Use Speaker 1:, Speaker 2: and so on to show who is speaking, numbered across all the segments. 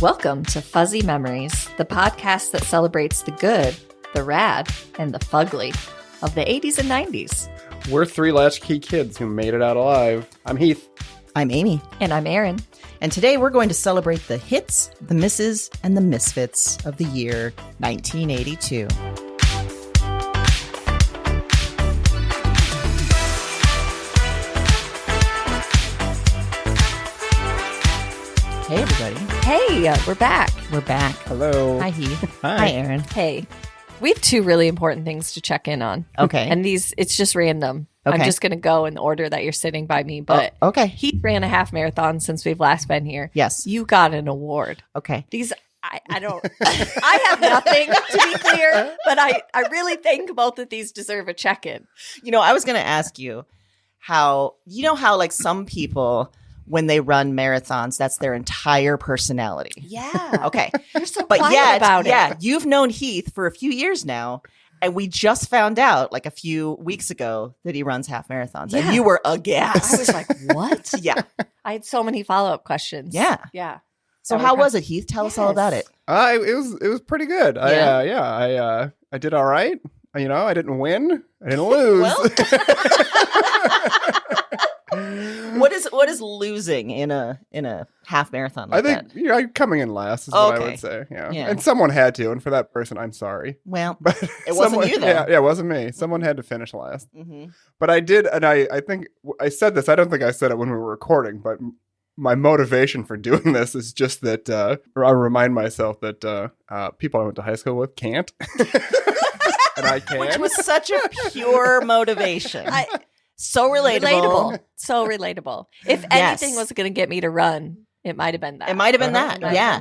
Speaker 1: Welcome to Fuzzy Memories, the podcast that celebrates the good, the rad, and the fugly of the 80s and 90s.
Speaker 2: We're three latchkey kids who made it out alive. I'm Heath.
Speaker 3: I'm Amy.
Speaker 1: And I'm Erin.
Speaker 3: And today we're going to celebrate the hits, the misses, and the misfits of the year 1982. Hey, everybody.
Speaker 1: Hey, we're back.
Speaker 3: We're back.
Speaker 2: Hello.
Speaker 3: Hi, Heath.
Speaker 2: Hi.
Speaker 3: Erin.
Speaker 1: Hey, we have two really important things to check in on.
Speaker 3: Okay.
Speaker 1: And it's just random.
Speaker 3: Okay.
Speaker 1: I'm just going to go in the order that you're sitting by me. But
Speaker 3: okay.
Speaker 1: He ran a half marathon since we've last been here.
Speaker 3: Yes.
Speaker 1: You got an award.
Speaker 3: Okay.
Speaker 1: These, I don't, I have nothing to be clear, but I really think both of these deserve a check-in.
Speaker 3: You know, I was going to ask you how like some people, when they run marathons, that's their entire personality.
Speaker 1: Yeah.
Speaker 3: Okay.
Speaker 1: You're so quiet about it.
Speaker 3: Yeah, you've known Heath for a few years now, and we just found out like a few weeks ago that he runs half marathons, and you were aghast.
Speaker 1: I was like, what?
Speaker 3: Yeah.
Speaker 1: I had so many follow-up questions.
Speaker 3: Yeah.
Speaker 1: Yeah.
Speaker 3: So how was it, Heath? Tell us all about it.
Speaker 2: It was pretty good.
Speaker 3: Yeah.
Speaker 2: I did all right. You know, I didn't win. I didn't lose.
Speaker 3: What is losing in a half marathon like that?
Speaker 2: I think coming in last is what I would say. Yeah. And someone had to, and for that person, I'm sorry.
Speaker 3: Well,
Speaker 2: but
Speaker 3: it wasn't you though.
Speaker 2: Yeah, it wasn't me. Someone had to finish last.
Speaker 3: Mm-hmm.
Speaker 2: But I did, and I think I said this. I don't think I said it when we were recording, but my motivation for doing this is just that I remind myself that people I went to high school with can't, and I can.
Speaker 3: Which was such a pure motivation. So relatable.
Speaker 1: So relatable. If anything was going to get me to run, it might have been that.
Speaker 3: It might have been that. Yeah.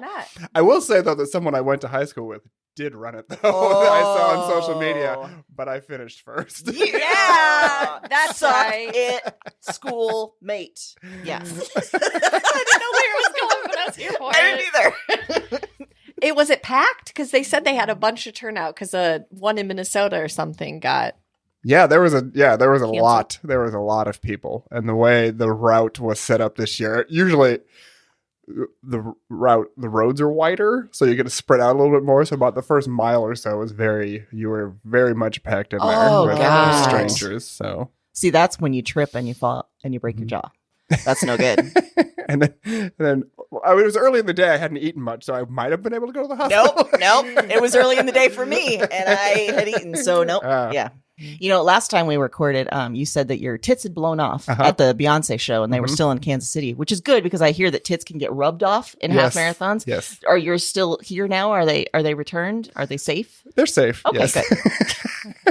Speaker 2: I will say, though, that someone I went to high school with did run it, though. I saw on social media, but I finished first.
Speaker 3: Yeah.
Speaker 1: That's right.
Speaker 3: It, school mate. Yeah.
Speaker 1: I didn't know where it was going, but I was here for it.
Speaker 3: I didn't either.
Speaker 1: Was it packed? Because they said they had a bunch of turnout because one in Minnesota or something got...
Speaker 2: Yeah, there was a
Speaker 1: canceled.
Speaker 2: lot. There was a lot of people, and the way the route was set up this year, usually the roads are wider, so you get to spread out a little bit more. So about the first mile or so you were very much packed in there with strangers. So
Speaker 3: see, that's when you trip and you fall and you break your jaw. That's no good.
Speaker 2: and then it was early in the day. I hadn't eaten much, so I might have been able to go to the hospital.
Speaker 3: Nope. It was early in the day for me, and I had eaten. So nope. Yeah. You know, last time we recorded, you said that your tits had blown off at the Beyonce show, and they were still in Kansas City, which is good because I hear that tits can get rubbed off in half marathons.
Speaker 2: Yes.
Speaker 3: Are you still here now? Are they returned? Are they safe?
Speaker 2: They're safe.
Speaker 3: Okay,
Speaker 2: yes.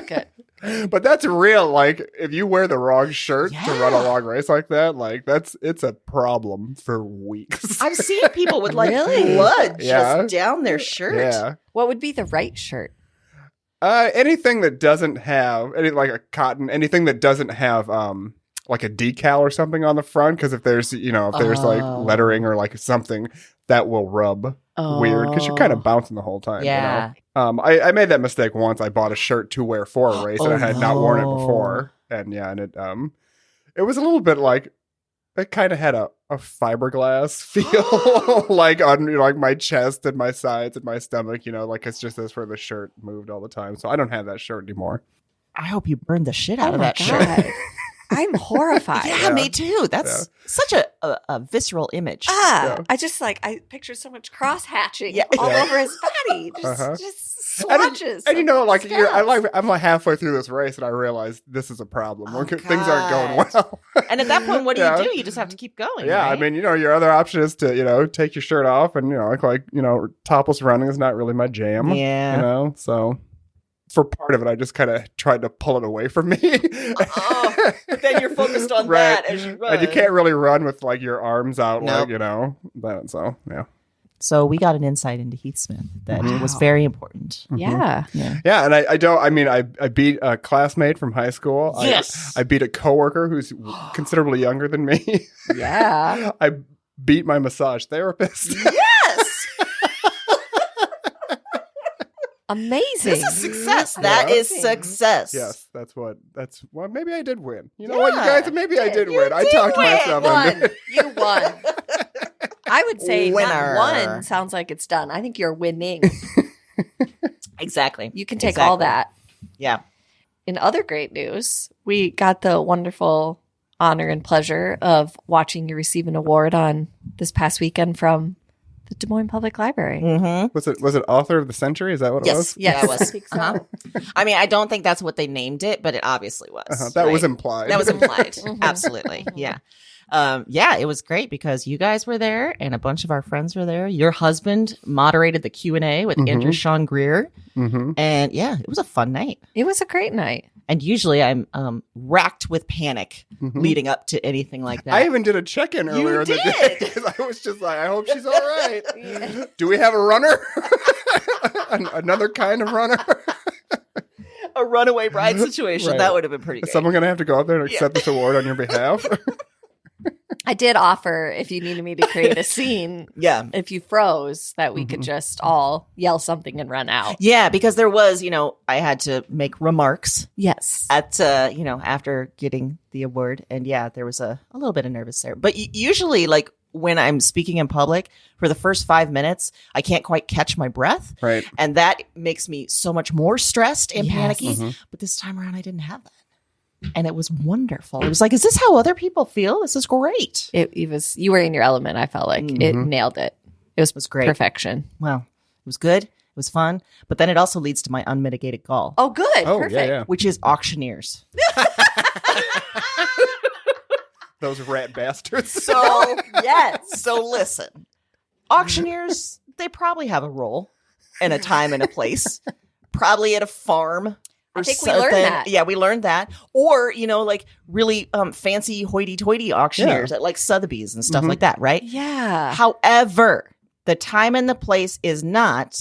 Speaker 1: Good.
Speaker 2: But that's real. Like, if you wear the wrong shirt to run a long race like that, like it's a problem for weeks.
Speaker 3: I've seen people with like blood just down their shirt.
Speaker 2: Yeah.
Speaker 1: What would be the right shirt?
Speaker 2: Anything that doesn't have anything that doesn't have like a decal or something on the front, because if there's like lettering or like something that will rub weird, because you're kind of bouncing the whole time.
Speaker 3: Yeah.
Speaker 2: I made that mistake once. I bought a shirt to wear for a race and I had not worn it before, and it was a little bit like it kind of had a fiberglass feel like on like my chest and my sides and my stomach, like it's just this where the shirt moved all the time. So I don't have that shirt anymore.
Speaker 3: I hope you burned the shit out of that shirt.
Speaker 1: I'm horrified.
Speaker 3: Yeah, me too. That's such a visceral image.
Speaker 1: I picture so much cross hatching all over his body. Just swatches.
Speaker 2: And I'm like halfway through this race and I realized this is a problem. Things aren't going well.
Speaker 3: And at that point, what do you do? You just have to keep going.
Speaker 2: Yeah,
Speaker 3: right?
Speaker 2: I mean, your other option is to, take your shirt off and, topless running is not really my jam.
Speaker 3: Yeah.
Speaker 2: So for part of it, I just kind of tried to pull it away from me.
Speaker 3: But then you're focused on that as you run.
Speaker 2: And you can't really run with like your arms out, so yeah.
Speaker 3: So we got an insight into Heath Smith that was very important.
Speaker 1: Yeah.
Speaker 2: Yeah, and I beat a classmate from high school.
Speaker 3: Yes.
Speaker 2: I beat a coworker who's considerably younger than me.
Speaker 1: Yeah.
Speaker 2: I beat my massage therapist.
Speaker 3: Yes.
Speaker 1: Amazing.
Speaker 3: This is success. That is success.
Speaker 2: Yes, well, maybe I did win. You know what, you guys? Maybe I did win. I talked myself into it.
Speaker 1: You won. I would say
Speaker 3: winner.
Speaker 1: not one sounds like it's done. I think you're winning.
Speaker 3: Exactly.
Speaker 1: You can take all that.
Speaker 3: Yeah.
Speaker 1: In other great news, we got the wonderful honor and pleasure of watching you receive an award on this past weekend from the Des Moines Public Library.
Speaker 3: Mm-hmm.
Speaker 2: Was it author of the century? Is that what it was?
Speaker 1: Yes,
Speaker 3: Yeah, it was.
Speaker 1: I think so.
Speaker 3: I mean, I don't think that's what they named it, but it obviously was.
Speaker 2: That
Speaker 3: right?
Speaker 2: was implied.
Speaker 3: That was implied. Absolutely. Yeah. Yeah, it was great because you guys were there and a bunch of our friends were there. Your husband moderated the Q&A with Andrew Sean Greer. And yeah, it was a fun night.
Speaker 1: It was a great night.
Speaker 3: And usually I'm racked with panic leading up to anything like that.
Speaker 2: I even did a check-in earlier in the day because I was just like, I hope she's all right. Do we have a runner? Another kind of runner?
Speaker 3: A runaway bride situation.
Speaker 2: Right.
Speaker 3: That would have been pretty good.
Speaker 2: Is someone going to have to go out there and accept this award on your behalf?
Speaker 1: I did offer, if you needed me to create a scene, if you froze, that we could just all yell something and run out.
Speaker 3: Yeah, because there was, I had to make remarks.
Speaker 1: Yes.
Speaker 3: At, after getting the award. And yeah, there was a little bit of nervous there. But usually, like, when I'm speaking in public, for the first 5 minutes, I can't quite catch my breath.
Speaker 2: Right.
Speaker 3: And that makes me so much more stressed and panicky.
Speaker 2: Mm-hmm.
Speaker 3: But this time around, I didn't have that. And it was wonderful. It was like, is this how other people feel? This is great.
Speaker 1: It was, you were in your element. I felt like it nailed it. It was
Speaker 3: great.
Speaker 1: Perfection.
Speaker 3: Well, it was good. It was fun. But then it also leads to my unmitigated gall.
Speaker 1: Oh, good.
Speaker 2: Oh,
Speaker 1: Perfect.
Speaker 2: yeah.
Speaker 3: Which is auctioneers.
Speaker 2: Those rat bastards.
Speaker 3: So, yes. So listen, auctioneers, they probably have a role and a time and a place. Probably at a farm.
Speaker 1: I think we learned that.
Speaker 3: Yeah, we learned that. Or, like really fancy hoity-toity auctioneers at like Sotheby's and stuff like that, right?
Speaker 1: Yeah.
Speaker 3: However, the time and the place is not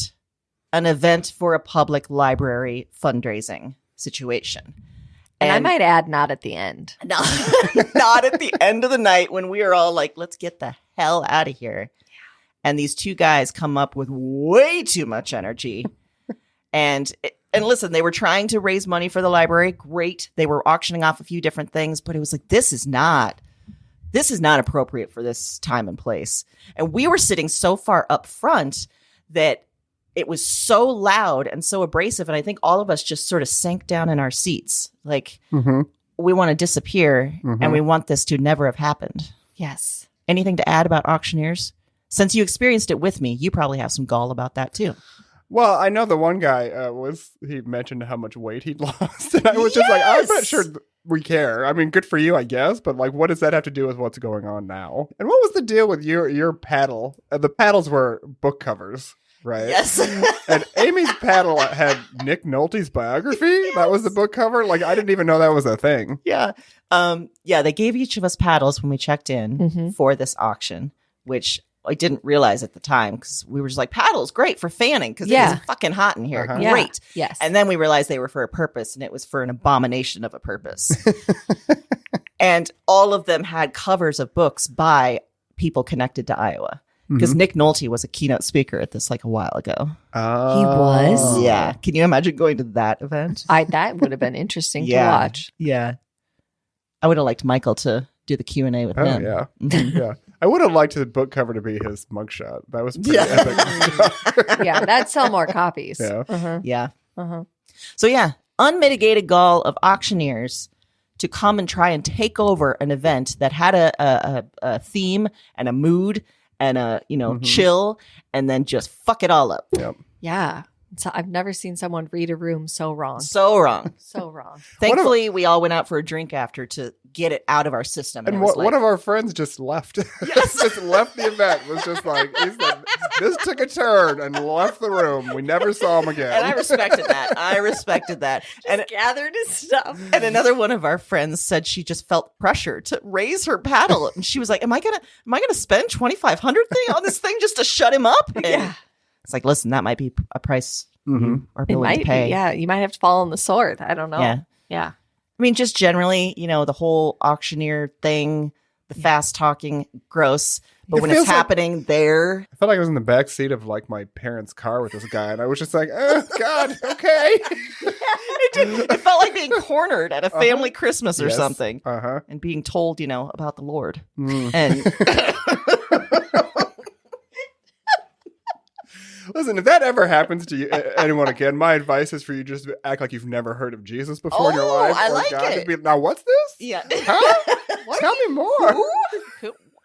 Speaker 3: an event for a public library fundraising situation.
Speaker 1: And I might add, not at the end.
Speaker 3: No, not at the end of the night when we are all like, let's get the hell out of here. And these two guys come up with way too much energy. And listen, they were trying to raise money for the library. Great. They were auctioning off a few different things, but it was like, this is not appropriate for this time and place. And we were sitting so far up front that it was so loud and so abrasive. And I think all of us just sort of sank down in our seats. Like, we want to disappear and we want this to never have happened.
Speaker 1: Yes.
Speaker 3: Anything to add about auctioneers? Since you experienced it with me, you probably have some gall about that too.
Speaker 2: Well, I know the one guy he mentioned how much weight he'd lost. And I was just like, I'm not sure we care. I mean, good for you, I guess. But like, what does that have to do with what's going on now? And what was the deal with your paddle? The paddles were book covers, right?
Speaker 3: Yes.
Speaker 2: And Amy's paddle had Nick Nolte's biography. That was the book cover. Like, I didn't even know that was a thing.
Speaker 3: Yeah. They gave each of us paddles when we checked in for this auction, which I didn't realize at the time because we were just like, paddles, great for fanning because it was fucking hot in here. Great.
Speaker 1: Yeah. Yes.
Speaker 3: And then we realized they were for a purpose, and it was for an abomination of a purpose. And all of them had covers of books by people connected to Iowa. Because Nick Nolte was a keynote speaker at this like a while ago.
Speaker 1: He was?
Speaker 3: Yeah. Can you imagine going to that event?
Speaker 1: That would have been interesting to watch.
Speaker 3: Yeah. I would have liked Michael to do the Q&A with him.
Speaker 2: Yeah. Yeah. I would have liked the book cover to be his mugshot. That was pretty epic.
Speaker 1: Yeah, that'd sell more copies.
Speaker 2: Yeah.
Speaker 3: Yeah. So yeah, unmitigated gall of auctioneers to come and try and take over an event that had a theme and a mood and a chill, and then just fuck it all up.
Speaker 2: Yep.
Speaker 1: Yeah. So I've never seen someone read a room so wrong.
Speaker 3: So wrong.
Speaker 1: So wrong.
Speaker 3: Thankfully, we all went out for a drink after to get it out of our system.
Speaker 2: And one of our friends just left.
Speaker 3: Yes.
Speaker 2: Just left the event. Was just like, he said, this took a turn and left the room. We never saw him again.
Speaker 3: And I respected that.
Speaker 1: And gathered his stuff.
Speaker 3: And another one of our friends said she just felt pressure to raise her paddle, and she was like, "Am I gonna spend $2,500 on this thing just to shut him up?" And it's like, listen, that might be a price you are willing to pay.
Speaker 1: Yeah, you might have to fall on the sword. I don't know. Yeah.
Speaker 3: I mean, just generally, the whole auctioneer thing, the fast talking, gross. But when it's happening there,
Speaker 2: I felt like I was in the back seat of like my parents' car with this guy, and I was just like, "Oh God, okay."
Speaker 3: It felt like being cornered at a family Christmas or something, and being told, about the Lord. And
Speaker 2: Listen, if that ever happens to you, anyone again, my advice is for you just to act like you've never heard of Jesus before in your life.
Speaker 3: I
Speaker 2: or
Speaker 3: like
Speaker 2: God.
Speaker 3: it.
Speaker 2: Just be, now, what's this?
Speaker 3: Yeah.
Speaker 2: Huh? Tell me more.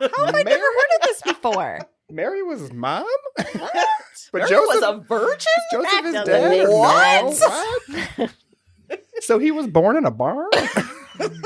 Speaker 1: How have I never heard of this before?
Speaker 2: Mary was his mom?
Speaker 3: What?
Speaker 2: But
Speaker 3: Mary
Speaker 2: Joseph
Speaker 3: was a virgin?
Speaker 2: Joseph
Speaker 3: That
Speaker 2: is
Speaker 3: doesn't
Speaker 2: dead?
Speaker 3: make
Speaker 2: Or
Speaker 3: what?
Speaker 2: no? What? So he was born in a barn?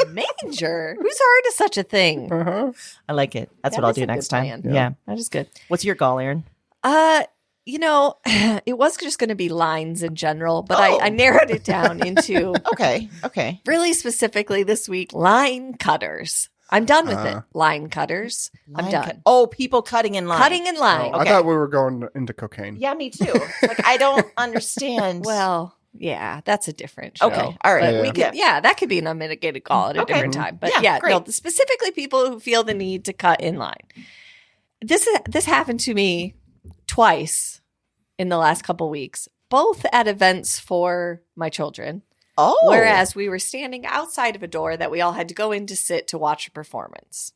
Speaker 1: Manger. Who's heard of such a thing?
Speaker 2: Uh-huh.
Speaker 3: I like it. That's
Speaker 1: That
Speaker 3: what I'll
Speaker 1: is
Speaker 3: do
Speaker 1: a
Speaker 3: next
Speaker 1: good
Speaker 3: time.
Speaker 1: plan.
Speaker 3: Yeah.
Speaker 1: That is good.
Speaker 3: What's your goal, Aaron?
Speaker 1: It was just going to be lines in general, but I narrowed it down into
Speaker 3: Okay.
Speaker 1: really specifically this week, line cutters. I'm done with it. Line cutters. I'm done.
Speaker 3: People cutting in line.
Speaker 1: Cutting in line.
Speaker 2: I thought we were going into cocaine.
Speaker 3: Yeah, me too. Like, I don't understand.
Speaker 1: Well, yeah, that's a different show.
Speaker 3: Okay. All right.
Speaker 2: Yeah.
Speaker 1: We could, that could be an unmitigated call at a different time. But
Speaker 3: great.
Speaker 1: specifically people who feel the need to cut in line. This happened to me twice in the last couple weeks, both at events for my children.
Speaker 3: Oh.
Speaker 1: Whereas we were standing outside of a door that we all had to go in to sit to watch a performance.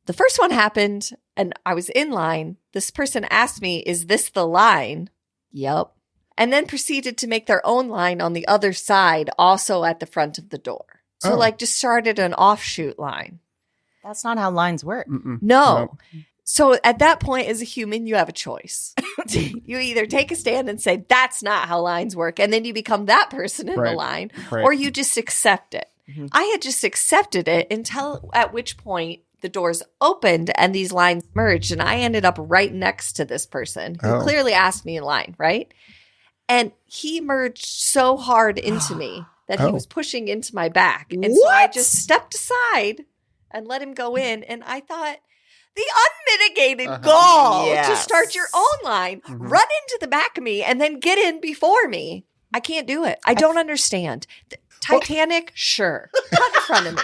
Speaker 1: The first one happened and I was in line. This person asked me, "Is this the line?" Yep. And then proceeded to make their own line on the other side, also at the front of the door. So just started an offshoot line.
Speaker 3: That's not how lines work.
Speaker 2: Mm-mm.
Speaker 1: No. So at that point, as a human, you have a choice. You either take a stand and say, that's not how lines work. And then you become that person in the line.
Speaker 2: Right.
Speaker 1: Or you just accept it. Mm-hmm. I had just accepted it until at which point the doors opened and these lines merged. And I ended up right next to this person who clearly asked me in line, right? And he merged so hard into me that he was pushing into my back. And so I just stepped aside and let him go in. And I thought, the unmitigated gall to start your own line, run into the back of me, and then get in before me. I can't do it. I don't understand. Titanic, sure. Cut in front of me.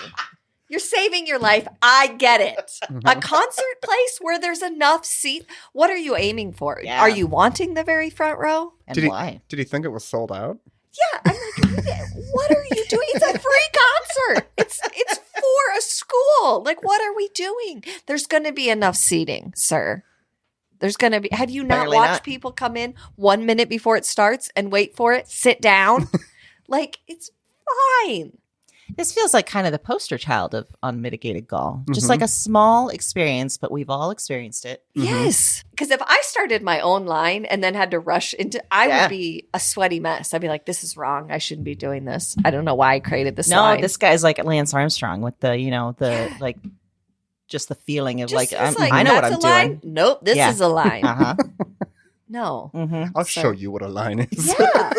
Speaker 1: You're saving your life. I get it. A concert place where there's enough seat. What are you aiming for?
Speaker 3: Yeah.
Speaker 1: Are you wanting the very front row?
Speaker 3: And why?
Speaker 2: Did he think it was sold out?
Speaker 1: Yeah. I'm like, what are you doing? It's a free concert. It's for a school. Like, what are we doing? There's going to be enough seating, sir. There's going to be. Have you not
Speaker 3: Apparently
Speaker 1: watched
Speaker 3: not.
Speaker 1: people come in 1 minute before it starts and wait for it, sit down? Like, it's fine.
Speaker 3: This feels like kind of the poster child of unmitigated gall. Just like a small experience, but we've all experienced it.
Speaker 1: Yes. Because if I started my own line and then had to rush into, I would be a sweaty mess. I'd be like, this is wrong. I shouldn't be doing this. I don't know why I created this line.
Speaker 3: No, this guy's like Lance Armstrong with the like, just the feeling of
Speaker 1: Just,
Speaker 3: I know what
Speaker 1: that's
Speaker 3: I'm
Speaker 1: a line?
Speaker 3: doing.
Speaker 1: Nope, this is a line.
Speaker 3: Uh-huh.
Speaker 1: No.
Speaker 3: Mm-hmm.
Speaker 2: I'll show you what a line is.
Speaker 1: Yeah.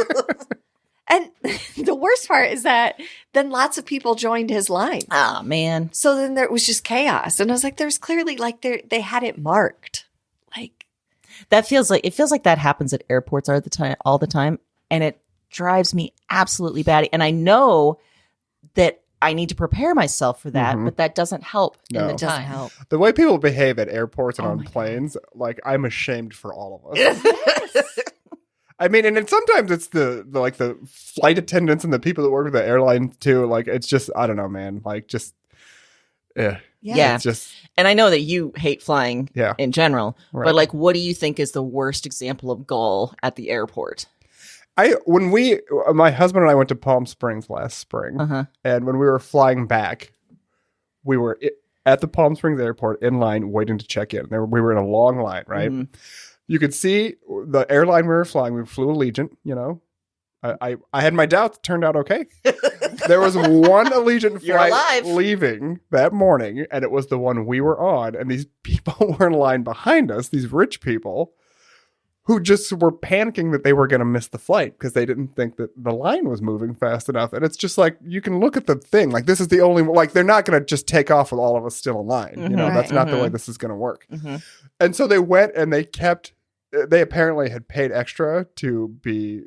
Speaker 1: And the worst part is that then lots of people joined his line.
Speaker 3: Oh, man.
Speaker 1: So then there was just chaos. And I was like, there's clearly like they had it marked. Like
Speaker 3: It feels like that happens at airports all the time. And it drives me absolutely batty. And I know that I need to prepare myself for that, but that doesn't help in the
Speaker 2: No.
Speaker 1: doesn't
Speaker 3: time.
Speaker 1: help.
Speaker 2: The way people behave at airports and
Speaker 3: Oh
Speaker 2: on
Speaker 3: my
Speaker 2: planes, like I'm ashamed for all of us. I mean, and sometimes it's the flight attendants and the people that work with the airline too. Like it's just, I don't know, man. Like just,
Speaker 3: Yeah.
Speaker 2: It's just,
Speaker 3: And I know that you hate flying in general,
Speaker 2: Right.
Speaker 3: but like, what do you think is the worst example of gall at the airport?
Speaker 2: My husband and I went to Palm Springs last spring, and when we were flying back, we were at the Palm Springs airport in line waiting to check in. We were in a long line, right? You could see the airline we were flying. We flew Allegiant, you know. I had my doubts. Turned out okay. There was one Allegiant flight leaving that morning, and it was the one we were on. And these people were in line behind us, these rich people, who just were panicking that they were going to miss the flight because they didn't think that the line was moving fast enough. And it's just like, you can look at the thing. Like, this is the only, like, they're not going to just take off with all of us still in line. You know, that's not the way this is going to work. And so they went and they apparently had paid extra to be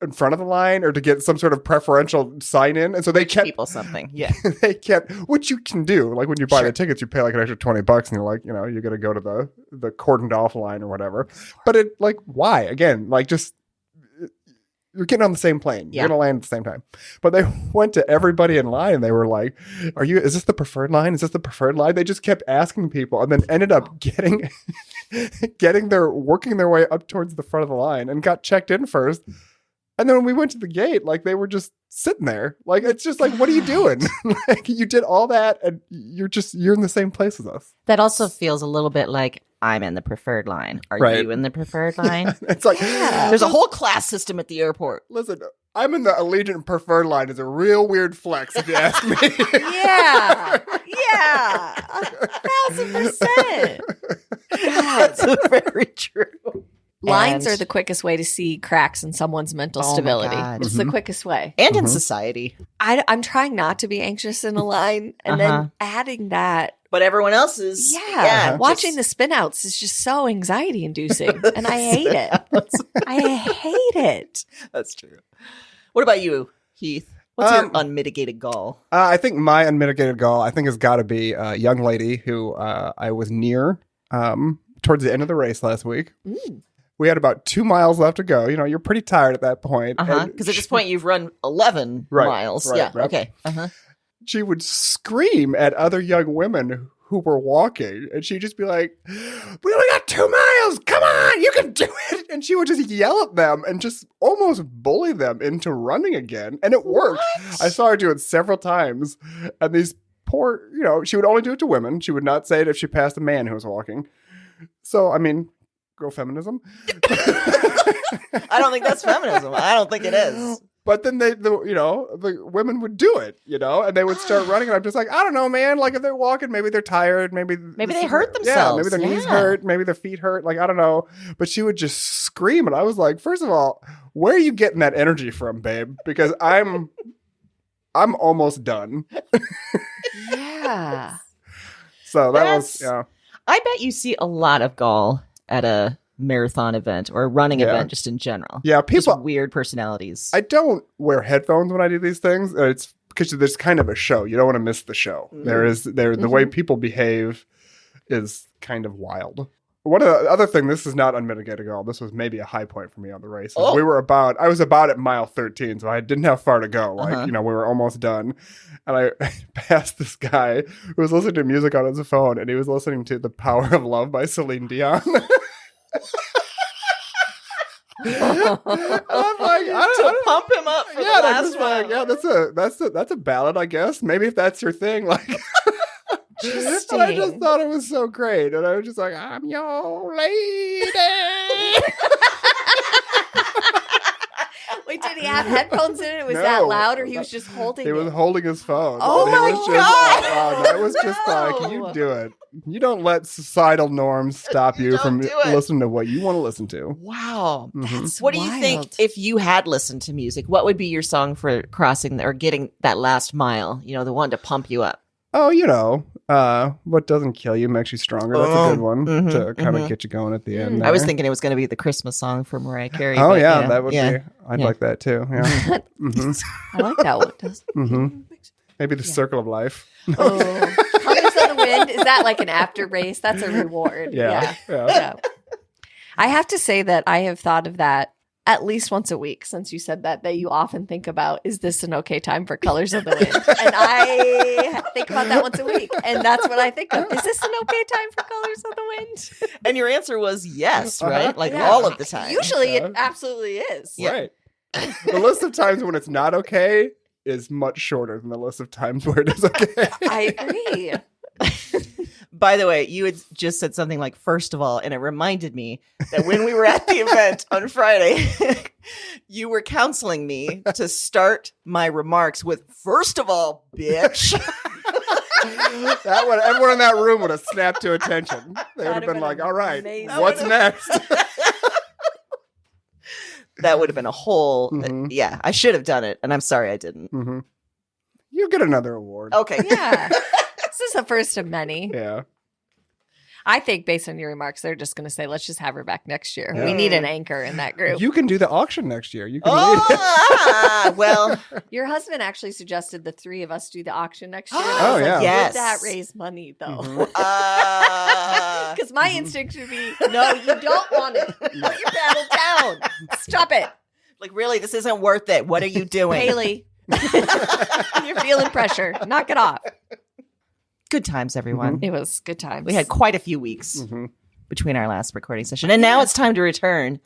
Speaker 2: in front of the line or to get some sort of preferential sign in. And so they kept
Speaker 3: people something. Yeah.
Speaker 2: They kept, which you can do. Like when you buy the tickets, you pay like an extra $20 and you're like, you know, you're going to go to the cordoned off line or whatever. But it like, why? Again, like just you're getting on the same plane.
Speaker 3: Yeah.
Speaker 2: You're going to land at the same time. But they went to everybody in line. And they were like, is this the preferred line? Is this the preferred line? They just kept asking people and then ended up working their way up towards the front of the line and got checked in first. And then when we went to the gate, like they were just sitting there. Like, it's just like, what are you doing? Like, you did all that and you're in the same place as us.
Speaker 3: That also feels a little bit like I'm in the preferred line. Are you in the preferred line?
Speaker 2: It's like,
Speaker 3: there's a whole class system at the airport.
Speaker 2: Listen, I'm in the Allegiant preferred line is a real weird flex if you ask me.
Speaker 1: Yeah. 1,000%.
Speaker 3: That's very true.
Speaker 1: Lines are the quickest way to see cracks in someone's mental stability. It's the quickest way.
Speaker 3: And in society.
Speaker 1: I'm trying not to be anxious in a line. And then adding that.
Speaker 3: But everyone else is.
Speaker 1: Watching the spin outs is just so anxiety inducing. And I hate it. I hate it.
Speaker 3: That's true. What about you, Heath? What's your unmitigated gall?
Speaker 2: I think my unmitigated gall, has got to be a young lady who I was near towards the end of the race last week. We had about 2 miles left to go. You're pretty tired at that point.
Speaker 3: Because at this point, you've run 11 miles. Right. Okay.
Speaker 2: She would scream at other young women who were walking. And she'd just be like, we only got 2 miles. Come on, you can do it. And she would just yell at them and just almost bully them into running again. And it worked. What? I saw her do it several times. And these poor, she would only do it to women. She would not say it if she passed a man who was walking. So, girl feminism.
Speaker 3: I don't think that's feminism. I don't think it is.
Speaker 2: But then the women would do it, and they would start running. And I'm just like, I don't know, man. Like if they're walking, maybe they're tired. Maybe
Speaker 3: they hurt themselves.
Speaker 2: Yeah, maybe their knees hurt. Maybe their feet hurt. Like, I don't know. But she would just scream. And I was like, first of all, where are you getting that energy from, babe? Because I'm almost done.
Speaker 1: Yeah.
Speaker 2: So that was,
Speaker 3: I bet you see a lot of gall at a marathon event or a running event just in general.
Speaker 2: Yeah, people
Speaker 3: just weird personalities.
Speaker 2: I don't wear headphones when I do these things. It's because there's kind of a show. You don't want to miss the show. The way people behave is kind of wild. One of the other thing, this is not unmitigated at all. This was maybe a high point for me on the race. I was about at mile 13, so I didn't have far to go. Like, we were almost done. And I passed this guy who was listening to music on his phone, and he was listening to The Power of Love by Celine Dion. I'm like,
Speaker 3: to pump him up for the last one.
Speaker 2: Yeah, that's a ballad, I guess. Maybe if that's your thing, like. And I just thought it was so great, and I was just like, "I'm your lady."
Speaker 1: Wait, did he have headphones in it? Was that loud, or he was just holding it?
Speaker 2: He was holding his phone.
Speaker 1: Oh my God!
Speaker 2: That was just like, you do it. You don't let societal norms stop you from listening to what you want to listen to.
Speaker 3: Wow. What do you think if you had listened to music? What would be your song for crossing or getting that last mile? The one to pump you up.
Speaker 2: Oh, what doesn't kill you makes you stronger. That's a good one to kind of get you going at the end. There.
Speaker 3: I was thinking it was going to be the Christmas song for Mariah Carey.
Speaker 2: Oh, but, that would be. I'd like that too. Yeah.
Speaker 1: I like that one.
Speaker 2: Maybe the Circle of Life.
Speaker 1: Colors of the Wind. Is that like an after race? That's a reward. Yeah. I have to say that I have thought of that at least once a week since you said that you often think about, is this an okay time for Colors of the Wind? And I think about that once a week. And that's what I think of. Is this an okay time for Colors of the Wind?
Speaker 3: And your answer was yes, right? Like all of the time.
Speaker 1: Usually it absolutely is.
Speaker 2: Yeah. Right. The list of times when it's not okay is much shorter than the list of times where it is okay.
Speaker 1: I agree.
Speaker 3: By the way, you had just said something like, first of all, and it reminded me that when we were at the event on Friday, you were counseling me to start my remarks with, first of all, bitch.
Speaker 2: Everyone in that room would have snapped to attention. They would have been like, all right, what's next?
Speaker 3: That would have been a whole, I should have done it, and I'm sorry I didn't.
Speaker 2: You get another award.
Speaker 3: Okay.
Speaker 1: Yeah. This is the first of many.
Speaker 2: Yeah.
Speaker 1: I think based on your remarks, they're just going to say, let's just have her back next year. Yeah. We need an anchor in that group.
Speaker 2: You can do the auction next year. You can
Speaker 3: well.
Speaker 1: Your husband actually suggested the three of us do the auction next year.
Speaker 2: Oh, yeah.
Speaker 1: Yes. Would that raise money, though? Because my instinct would be, no, you don't want it. Put your paddle down. Stop it.
Speaker 3: Like, really, this isn't worth it. What are you doing?
Speaker 1: Haley, you're feeling pressure. Knock it off.
Speaker 3: Good times, everyone.
Speaker 1: It was good times.
Speaker 3: We had quite a few weeks between our last recording session. And now it's time to return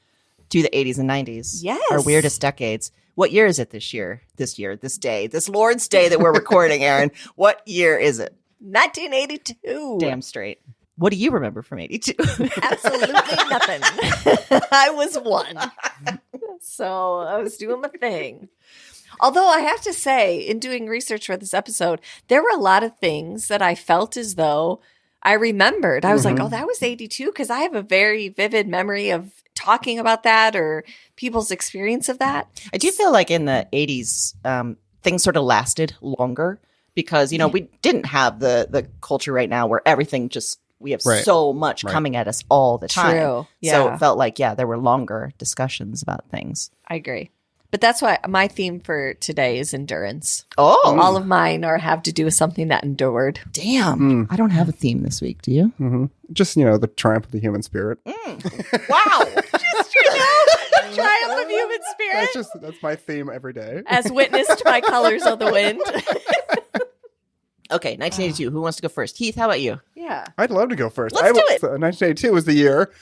Speaker 3: to the 80s and 90s.
Speaker 1: Yes.
Speaker 3: Our weirdest decades. What year is it this year? This day, this Lord's Day that we're recording, Aaron. What year is it?
Speaker 1: 1982.
Speaker 3: Damn straight. What do you remember from 82?
Speaker 1: Absolutely nothing. I was 1. So I was doing my thing. Although I have to say, in doing research for this episode, there were a lot of things that I felt as though I remembered. I was like, oh, that was 82, because I have a very vivid memory of talking about that or people's experience of that.
Speaker 3: I do feel like in the 80s, things sort of lasted longer because, we didn't have the culture right now where everything just, we have so much coming at us all the time.
Speaker 1: True. Yeah.
Speaker 3: So it felt like, there were longer discussions about things.
Speaker 1: I agree. But that's why my theme for today is endurance.
Speaker 3: Oh.
Speaker 1: All of mine have to do with something that endured.
Speaker 3: Damn. I don't have a theme this week. Do you?
Speaker 2: Mm-hmm. Just, the triumph of the human spirit.
Speaker 3: Wow.
Speaker 1: Just, triumph of human spirit.
Speaker 2: That's my theme every day.
Speaker 1: As witnessed by colors of the wind.
Speaker 3: Okay, 1982. Who wants to go first? Heath, how about you?
Speaker 1: Yeah.
Speaker 2: I'd love to go first.
Speaker 3: Let's do it.
Speaker 2: 1982 was the year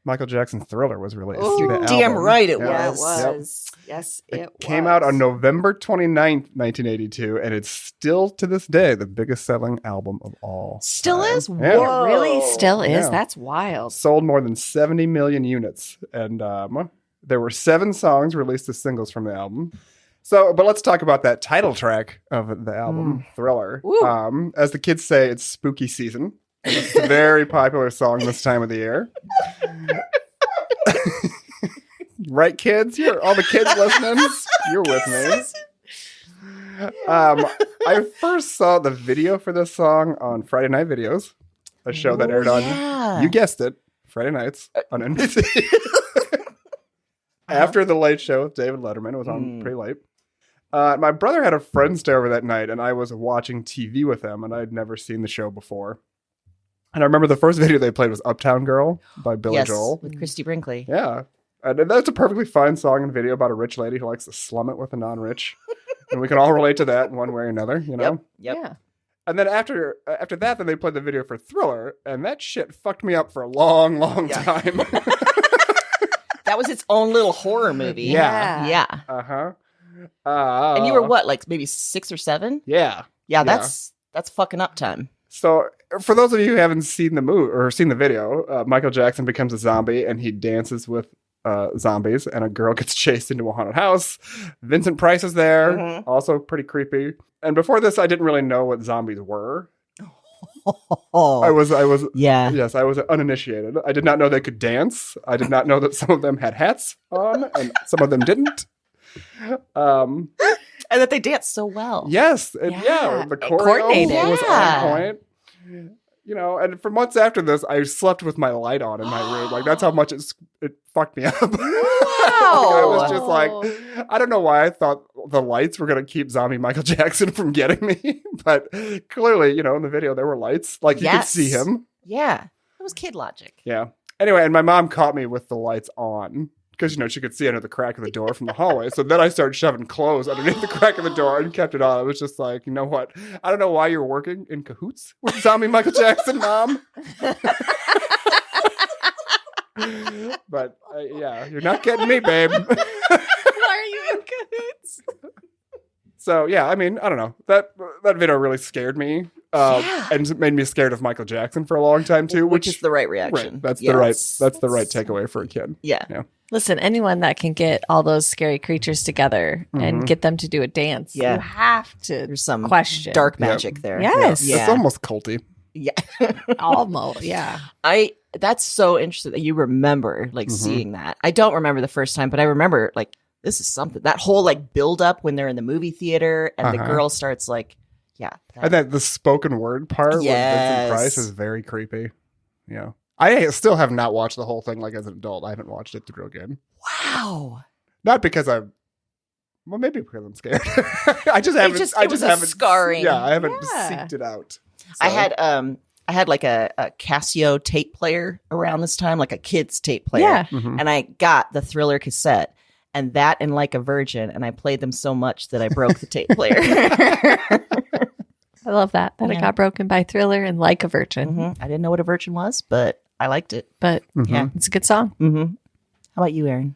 Speaker 2: Michael Jackson's Thriller was released.
Speaker 3: Oh, damn right it was.
Speaker 1: Yeah, it was. Yep. Yes, it
Speaker 2: came out on November 29th, 1982, and it's still to this day the biggest selling album of all.
Speaker 3: Still
Speaker 2: time.
Speaker 3: is?
Speaker 2: Yeah.
Speaker 3: Whoa.
Speaker 1: It really still is.
Speaker 2: Yeah.
Speaker 1: That's wild.
Speaker 2: Sold more than 70 million units, and there were 7 songs released as singles from the album. But let's talk about that title track of the album, Thriller. As the kids say, it's spooky season. It's a very popular song this time of the year. Right, kids? All the kids listening? You're with me. I first saw the video for this song on Friday Night Videos, a show that aired on, you guessed it, Friday nights on NBC. After the Late Show with David Letterman. It was on pretty late. My brother had a friend stay over that night, and I was watching TV with them, and I'd never seen the show before. And I remember the first video they played was Uptown Girl by Billy Joel.
Speaker 3: With Christy Brinkley.
Speaker 2: Yeah. And that's a perfectly fine song and video about a rich lady who likes to slum it with a non-rich. And we can all relate to that in one way or another,
Speaker 3: Yep.
Speaker 1: Yeah.
Speaker 2: And then after that, then they played the video for Thriller, and that shit fucked me up for a long, long time.
Speaker 3: That was its own little horror movie.
Speaker 2: Yeah.
Speaker 3: Uh-huh. And you were what, like maybe 6 or 7?
Speaker 2: Yeah.
Speaker 3: Yeah, that's fucking up time.
Speaker 2: So for those of you who haven't seen the movie or seen the video, Michael Jackson becomes a zombie and he dances with zombies, and a girl gets chased into a haunted house. Vincent Price is there, also pretty creepy. And before this, I didn't really know what zombies were. I was uninitiated. I did not know they could dance. I did not know that some of them had hats on and some of them didn't.
Speaker 3: And that they dance so well.
Speaker 2: Yes. And the choreo was on point. And for months after this, I slept with my light on in my room. Like, that's how much it fucked me up.
Speaker 3: Wow.
Speaker 2: I was just like, I don't know why I thought the lights were going to keep zombie Michael Jackson from getting me. But clearly, in the video, there were lights. Like, you could see him.
Speaker 3: Yeah. It was kid logic.
Speaker 2: Yeah. Anyway, and my mom caught me with the lights on. Because, she could see under the crack of the door from the hallway. So then I started shoving clothes underneath the crack of the door and kept it on. I was just like, you know what? I don't know why you're working in cahoots with zombie Michael Jackson, Mom. But, you're not getting me, babe.
Speaker 1: Why are you in cahoots?
Speaker 2: So, I mean, I don't know. That video really scared me. And made me scared of Michael Jackson for a long time, too. Which is
Speaker 3: the right reaction.
Speaker 2: Right. That's the right takeaway for a kid.
Speaker 3: Yeah.
Speaker 1: Listen, anyone that can get all those scary creatures together and get them to do a dance, you have to.
Speaker 3: There's some
Speaker 1: question.
Speaker 3: Dark magic there.
Speaker 1: Yes.
Speaker 2: Yeah. It's almost culty.
Speaker 3: Yeah.
Speaker 1: Almost. Yeah.
Speaker 3: That's so interesting that you remember seeing that. I don't remember the first time, but I remember this is something. That whole build up when they're in the movie theater and the girl starts
Speaker 2: And then the spoken word part with Vincent Price is very creepy. Yeah. I still have not watched the whole thing as an adult. I haven't watched it through again.
Speaker 3: Wow.
Speaker 2: Not because maybe because I'm scared. I just haven't
Speaker 3: scarring.
Speaker 2: Yeah, I haven't seeked it out. So.
Speaker 3: I had a Casio tape player around this time, like a kid's tape player.
Speaker 1: Yeah.
Speaker 3: And I got the Thriller cassette. and that and Like a Virgin, and I played them so much that I broke the tape player.
Speaker 1: I love that it got broken by Thriller and Like a Virgin.
Speaker 3: I didn't know what a virgin was, but I liked it.
Speaker 1: But yeah, it's a good song.
Speaker 3: How about you, Erin?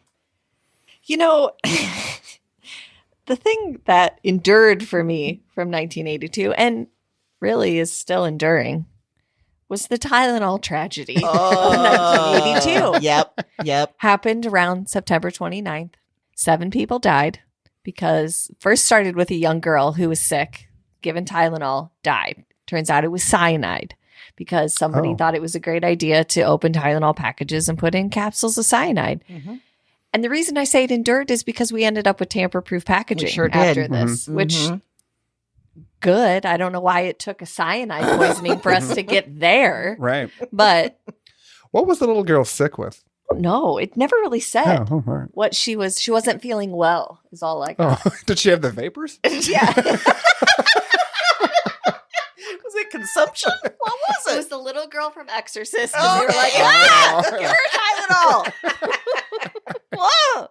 Speaker 1: You know, the thing that endured for me from 1982 and really is still enduring was the Tylenol tragedy of 1982.
Speaker 3: Yep.
Speaker 1: Happened around September 29th. 7 people died because first started with a young girl who was sick, given Tylenol, died. Turns out it was cyanide because somebody thought it was a great idea to open Tylenol packages and put in capsules of cyanide. And the reason I say it endured is because we ended up with tamper-proof packaging after this, which good. I don't know why it took a cyanide poisoning for us to get there.
Speaker 2: Right.
Speaker 1: But
Speaker 2: what was the little girl sick with?
Speaker 1: no, it never really said
Speaker 2: all right.
Speaker 1: what she was. She wasn't feeling well is all I got.
Speaker 2: Did she have the vapors?
Speaker 1: Yeah.
Speaker 3: Was it consumption? What was
Speaker 1: It
Speaker 3: it?
Speaker 1: was the little girl from Exorcist. And they were like, give her Tylenol. Whoa.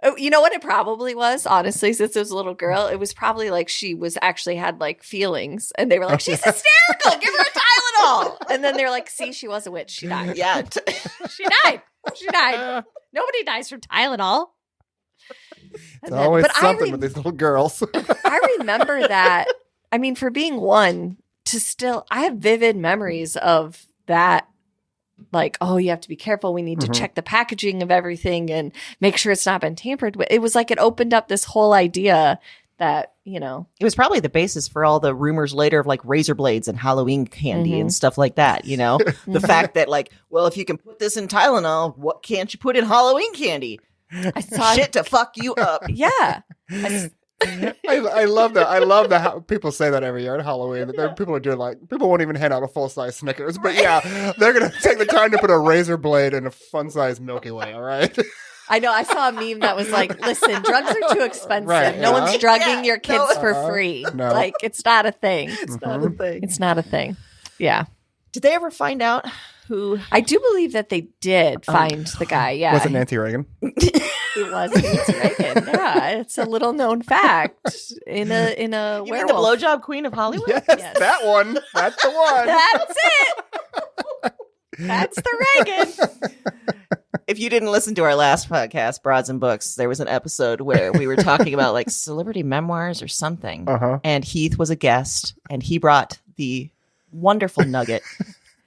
Speaker 1: Oh, you know what it probably was, honestly, since it was a little girl? It was probably like she was actually had like feelings. And they were like, she's hysterical. Give her a Tylenol. And then they were like, see, she was a witch. She died.
Speaker 3: Yeah.
Speaker 1: She died. She died. Nobody dies from Tylenol.
Speaker 2: It's always something with these little girls.
Speaker 1: I remember that. I mean, for being one, I have vivid memories of that. Like, oh, you have to be careful. We need to check the packaging of everything and make sure it's not been tampered with. It was like it opened up this whole idea that, you know.
Speaker 3: It was probably the basis for all the rumors later of like razor blades and Halloween candy and stuff like that, you know? The fact that like, well, if you can put this in Tylenol, what can't you put in Halloween candy?
Speaker 1: I saw
Speaker 3: Shit to fuck you up.
Speaker 1: Yeah.
Speaker 2: I love that. I love that how people say that every year at Halloween. That people are doing people won't even hand out a full size Snickers, but yeah, they're gonna take the time to put a razor blade in a fun size Milky Way. All right.
Speaker 1: I know. I saw a meme that was like, "Listen, drugs are too expensive.
Speaker 2: Right,
Speaker 1: no one's drugging your kids for free.
Speaker 2: No.
Speaker 1: Like, it's not a thing.
Speaker 3: It's not a thing.
Speaker 1: It's not a thing." Yeah.
Speaker 3: Did they ever find out who?
Speaker 1: I do believe that they did find the guy. Yeah.
Speaker 2: Was it Nancy Reagan?
Speaker 1: It was Nancy Reagan. Yeah, it's a little known fact in a
Speaker 3: You mean the
Speaker 1: werewolf.
Speaker 3: blowjob queen of Hollywood?
Speaker 2: Yes, that one. That's the one.
Speaker 1: That's it. That's the Reagan.
Speaker 3: If you didn't listen to our last podcast, Broads and Books, there was an episode where we were talking about like celebrity memoirs or something. And Heath was a guest, and he brought the wonderful nugget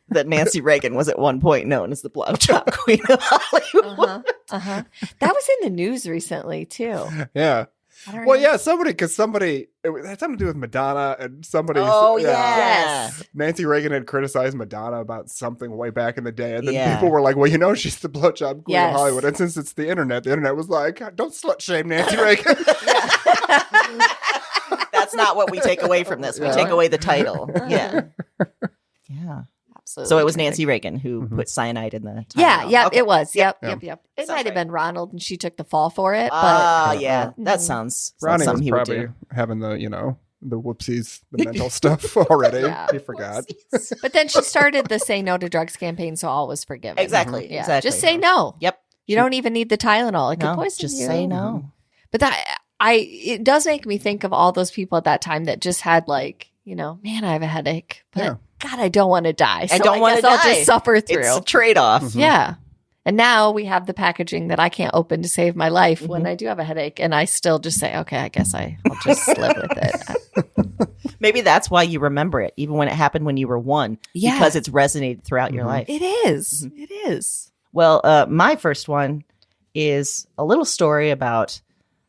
Speaker 3: that Nancy Reagan was at one point known as the blowjob queen of Hollywood.
Speaker 1: That was in the news recently too.
Speaker 2: Yeah. Well, yeah, somebody it had something to do with Madonna and somebody.
Speaker 3: Oh, yes.
Speaker 2: Nancy Reagan had criticized Madonna about something way back in the day. And then people were like, well, you know, she's the blowjob queen of Hollywood. And since it's the internet was like, don't slut shame Nancy Reagan.
Speaker 3: That's not what we take away from this. We take away the title. Yeah. Yeah.
Speaker 1: Absolutely.
Speaker 3: So it was Nancy Reagan who put cyanide in the Tylenol.
Speaker 1: Yeah,
Speaker 3: Okay.
Speaker 1: it was. Yep. It
Speaker 3: Sounds
Speaker 1: might have
Speaker 3: right.
Speaker 1: been Ronald and she took the fall for it. But
Speaker 3: yeah. That sounds
Speaker 2: Ronnie
Speaker 3: something
Speaker 2: was
Speaker 3: he would
Speaker 2: probably
Speaker 3: do.
Speaker 2: having the, the whoopsies, the mental stuff already.
Speaker 1: Yeah.
Speaker 2: He forgot.
Speaker 1: But then she started the Say No to Drugs campaign, so all was forgiven.
Speaker 3: Exactly.
Speaker 1: Yeah.
Speaker 3: Exactly.
Speaker 1: Just say no.
Speaker 3: Yep.
Speaker 1: You don't even need the Tylenol. It could
Speaker 3: No,
Speaker 1: poison
Speaker 3: just
Speaker 1: you.
Speaker 3: say no.
Speaker 1: But it does make me think of all those people at that time that just had like, man, I have a headache, but God, I don't want to die. So
Speaker 3: I don't want to
Speaker 1: I'll
Speaker 3: die.
Speaker 1: just suffer through.
Speaker 3: It's a trade-off.
Speaker 1: Yeah. And now we have the packaging that I can't open to save my life when I do have a headache. And I still just say, okay, I guess I'll just live with it.
Speaker 3: Maybe that's why you remember it, even when it happened when you were one.
Speaker 1: Yeah.
Speaker 3: Because it's resonated throughout your life.
Speaker 1: It is. It is.
Speaker 3: Well, my first one is a little story about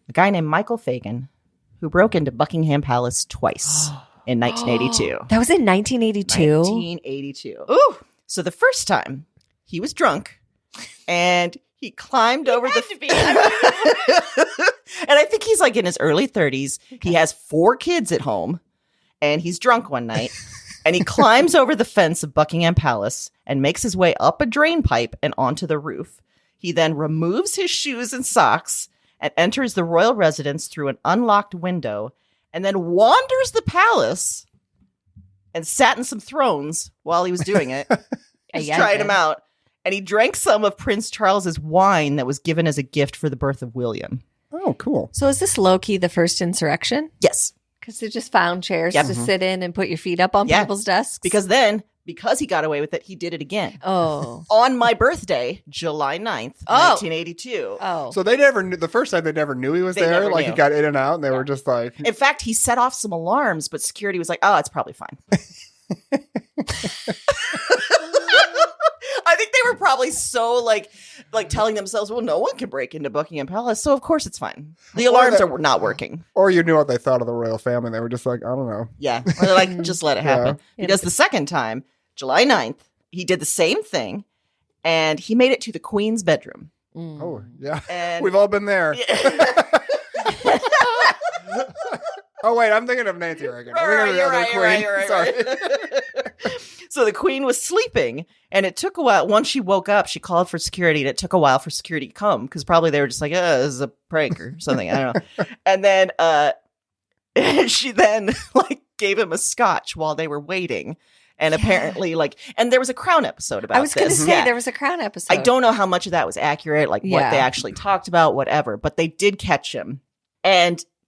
Speaker 3: a guy named Michael Fagan who broke into Buckingham Palace twice in 1982.
Speaker 1: That was in 1982.
Speaker 3: 1982. Ooh. So the first time he was drunk and he climbed over the and I think he's like in his early 30s. He has 4 kids at home and he's drunk one night and he climbs over the fence of Buckingham Palace and makes his way up a drain pipe and onto the roof. He then removes his shoes and socks and enters the royal residence through an unlocked window and then wanders the palace and sat in some thrones while he was doing it. Just trying him out. And he drank some of Prince Charles's wine that was given as a gift for the birth of William.
Speaker 2: Oh, cool.
Speaker 1: So is this low-key the first insurrection?
Speaker 3: Yes.
Speaker 1: Because they just found chairs to sit in and put your feet up on people's desks?
Speaker 3: Because he got away with it, he did it again.
Speaker 1: Oh.
Speaker 3: On my birthday, July 9th, 1982.
Speaker 1: Oh.
Speaker 2: So they never knew, the first time they never knew he was there. Like he got in and out and they were just like.
Speaker 3: In fact, he set off some alarms, but security was like, oh, it's probably fine. I think they were probably so like telling themselves, well, no one can break into Buckingham Palace, so of course it's fine. The alarms are not working.
Speaker 2: Or you knew what they thought of the royal family. And they were just like, I don't know.
Speaker 3: Yeah. Or they're like, just let it happen. Because the second time, July 9th, he did the same thing, and he made it to the Queen's bedroom.
Speaker 2: Oh, yeah.
Speaker 3: And
Speaker 2: we've all been there. Oh, wait, I'm thinking of Nancy Reagan.
Speaker 3: You're right.
Speaker 2: Sorry.
Speaker 3: So the Queen was sleeping, and it took a while. Once she woke up, she called for security, and it took a while for security to come, because probably they were just like, this is a prank or something. I don't know. And then she then gave him a scotch while they were waiting. And apparently, and there was a Crown episode about this.
Speaker 1: I was going to say, there was a Crown episode.
Speaker 3: I don't know how much of that was accurate, what they actually talked about, whatever. But they did catch him.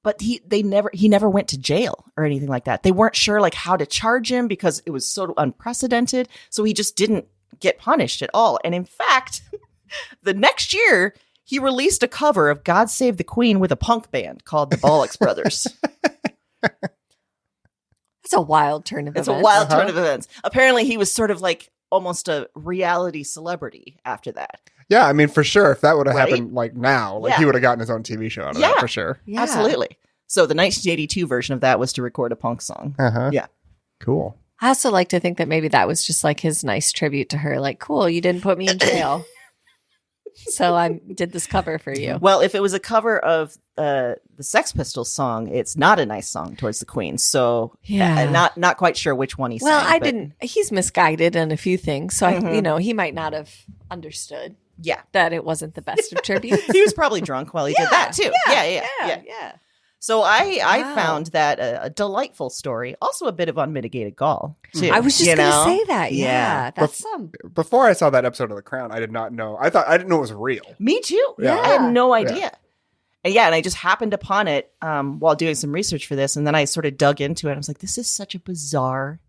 Speaker 3: But he never went to jail or anything like that. They weren't sure how to charge him because it was so unprecedented. So he just didn't get punished at all. And in fact, the next year, he released a cover of God Save the Queen with a punk band called the Bollocks Brothers.
Speaker 1: It's a wild turn of events.
Speaker 3: It's a wild turn of events. Apparently, he was sort of almost a reality celebrity after that.
Speaker 2: Yeah, I mean, for sure. If that would have happened now, he would have gotten his own TV show out of that, for sure.
Speaker 1: Yeah.
Speaker 3: Absolutely. So the 1982 version of that was to record a punk song. Yeah.
Speaker 2: Cool.
Speaker 1: I also like to think that maybe that was just his nice tribute to her. Cool, you didn't put me in jail. So I did this cover for you.
Speaker 3: Well, if it was a cover of the Sex Pistols song, it's not a nice song towards the Queen. So not quite sure which one he sang.
Speaker 1: Well, I didn't. He's misguided in a few things. So, he might not have understood that it wasn't the best of tributes.
Speaker 3: He was probably drunk while he did that, too. Yeah. So I found that a delightful story, also a bit of unmitigated gall, too.
Speaker 1: I was just going to say that. Yeah. That's
Speaker 2: Before I saw that episode of The Crown, I did not know. I didn't know it was real.
Speaker 3: Me too.
Speaker 2: Yeah.
Speaker 3: I had no idea. And and I just happened upon it while doing some research for this. And then I sort of dug into it. I was like, this is such a bizarre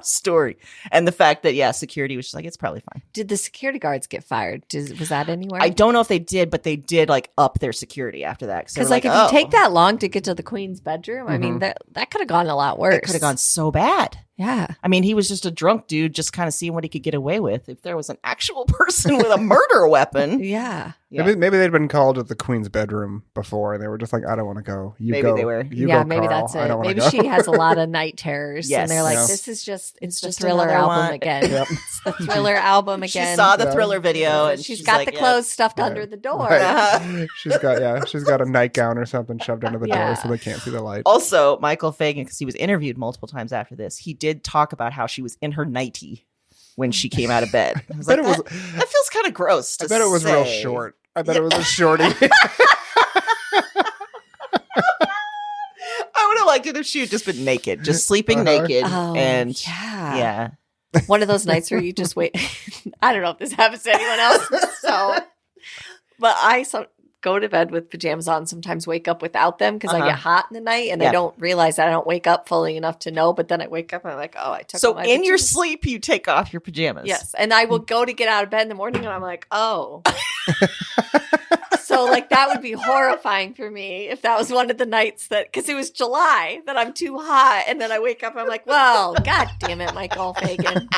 Speaker 3: story. And the fact that, security was just like, it's probably fine.
Speaker 1: Did the security guards get fired? Was that anywhere?
Speaker 3: I don't know if they did, but they did up their security after that.
Speaker 1: Because if you take that long to get to the Queen's bedroom, I mean, that could have gone a lot worse.
Speaker 3: It could have gone so bad.
Speaker 1: Yeah.
Speaker 3: I mean, he was just a drunk dude just kind of seeing what he could get away with. If there was an actual person with a murder weapon.
Speaker 1: Yeah.
Speaker 2: Maybe they'd been called to the Queen's bedroom before and they were just like, I don't want to go.
Speaker 3: Maybe they were.
Speaker 1: Maybe
Speaker 2: Carl.
Speaker 1: that's it. Maybe she has a lot of night terrors.
Speaker 3: Yes.
Speaker 1: And they're like, this is just, it's the Thriller album again.
Speaker 2: Yep.
Speaker 1: It's the Thriller album again.
Speaker 3: She saw the Thriller video and
Speaker 1: she's got the clothes stuffed under the door.
Speaker 2: Right. She's got a nightgown or something shoved under the door so they can't see the light.
Speaker 3: Also, Michael Fagan, because he was interviewed multiple times after this, he did talk about how she was in her nightie when she came out of bed. I was like, that feels kind of gross to say.
Speaker 2: I bet it was real short. I bet it was a shorty.
Speaker 3: I would have liked it if she had just been naked, just sleeping naked.
Speaker 1: Oh,
Speaker 3: and
Speaker 1: yeah. One of those nights where you just wait. I don't know if this happens to anyone else. But I go to bed with pajamas on, sometimes wake up without them because I get hot in the night and I don't realize that I don't wake up fully enough to know. But then I wake up and I'm like, oh, I took
Speaker 3: So
Speaker 1: off my
Speaker 3: in
Speaker 1: pajamas.
Speaker 3: your sleep, you take off your pajamas.
Speaker 1: Yes. And I will go to get out of bed in the morning and I'm like, oh. So that would be horrifying for me if that was one of the nights because it was July that I'm too hot. And then I wake up and I'm like, well, God damn it, Michael Fagan.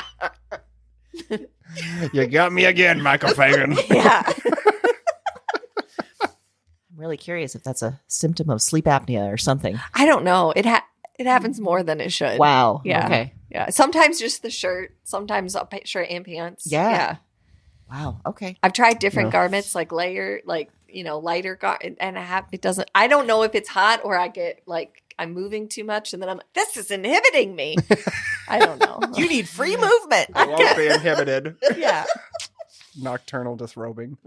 Speaker 2: You got me again, Michael Fagan.
Speaker 1: Yeah.
Speaker 3: Really curious if that's a symptom of sleep apnea or something.
Speaker 1: I don't know. It happens more than it should.
Speaker 3: Wow.
Speaker 1: Yeah.
Speaker 3: Okay.
Speaker 1: Yeah. Sometimes just the shirt. Sometimes shirt and pants.
Speaker 3: Yeah. Wow. Okay.
Speaker 1: I've tried different garments, lighter garment, and it doesn't. I don't know if it's hot or I get I'm moving too much, and then I'm like, this is inhibiting me. I don't know.
Speaker 3: You need free movement.
Speaker 2: I won't be inhibited.
Speaker 1: Yeah.
Speaker 2: Nocturnal disrobing.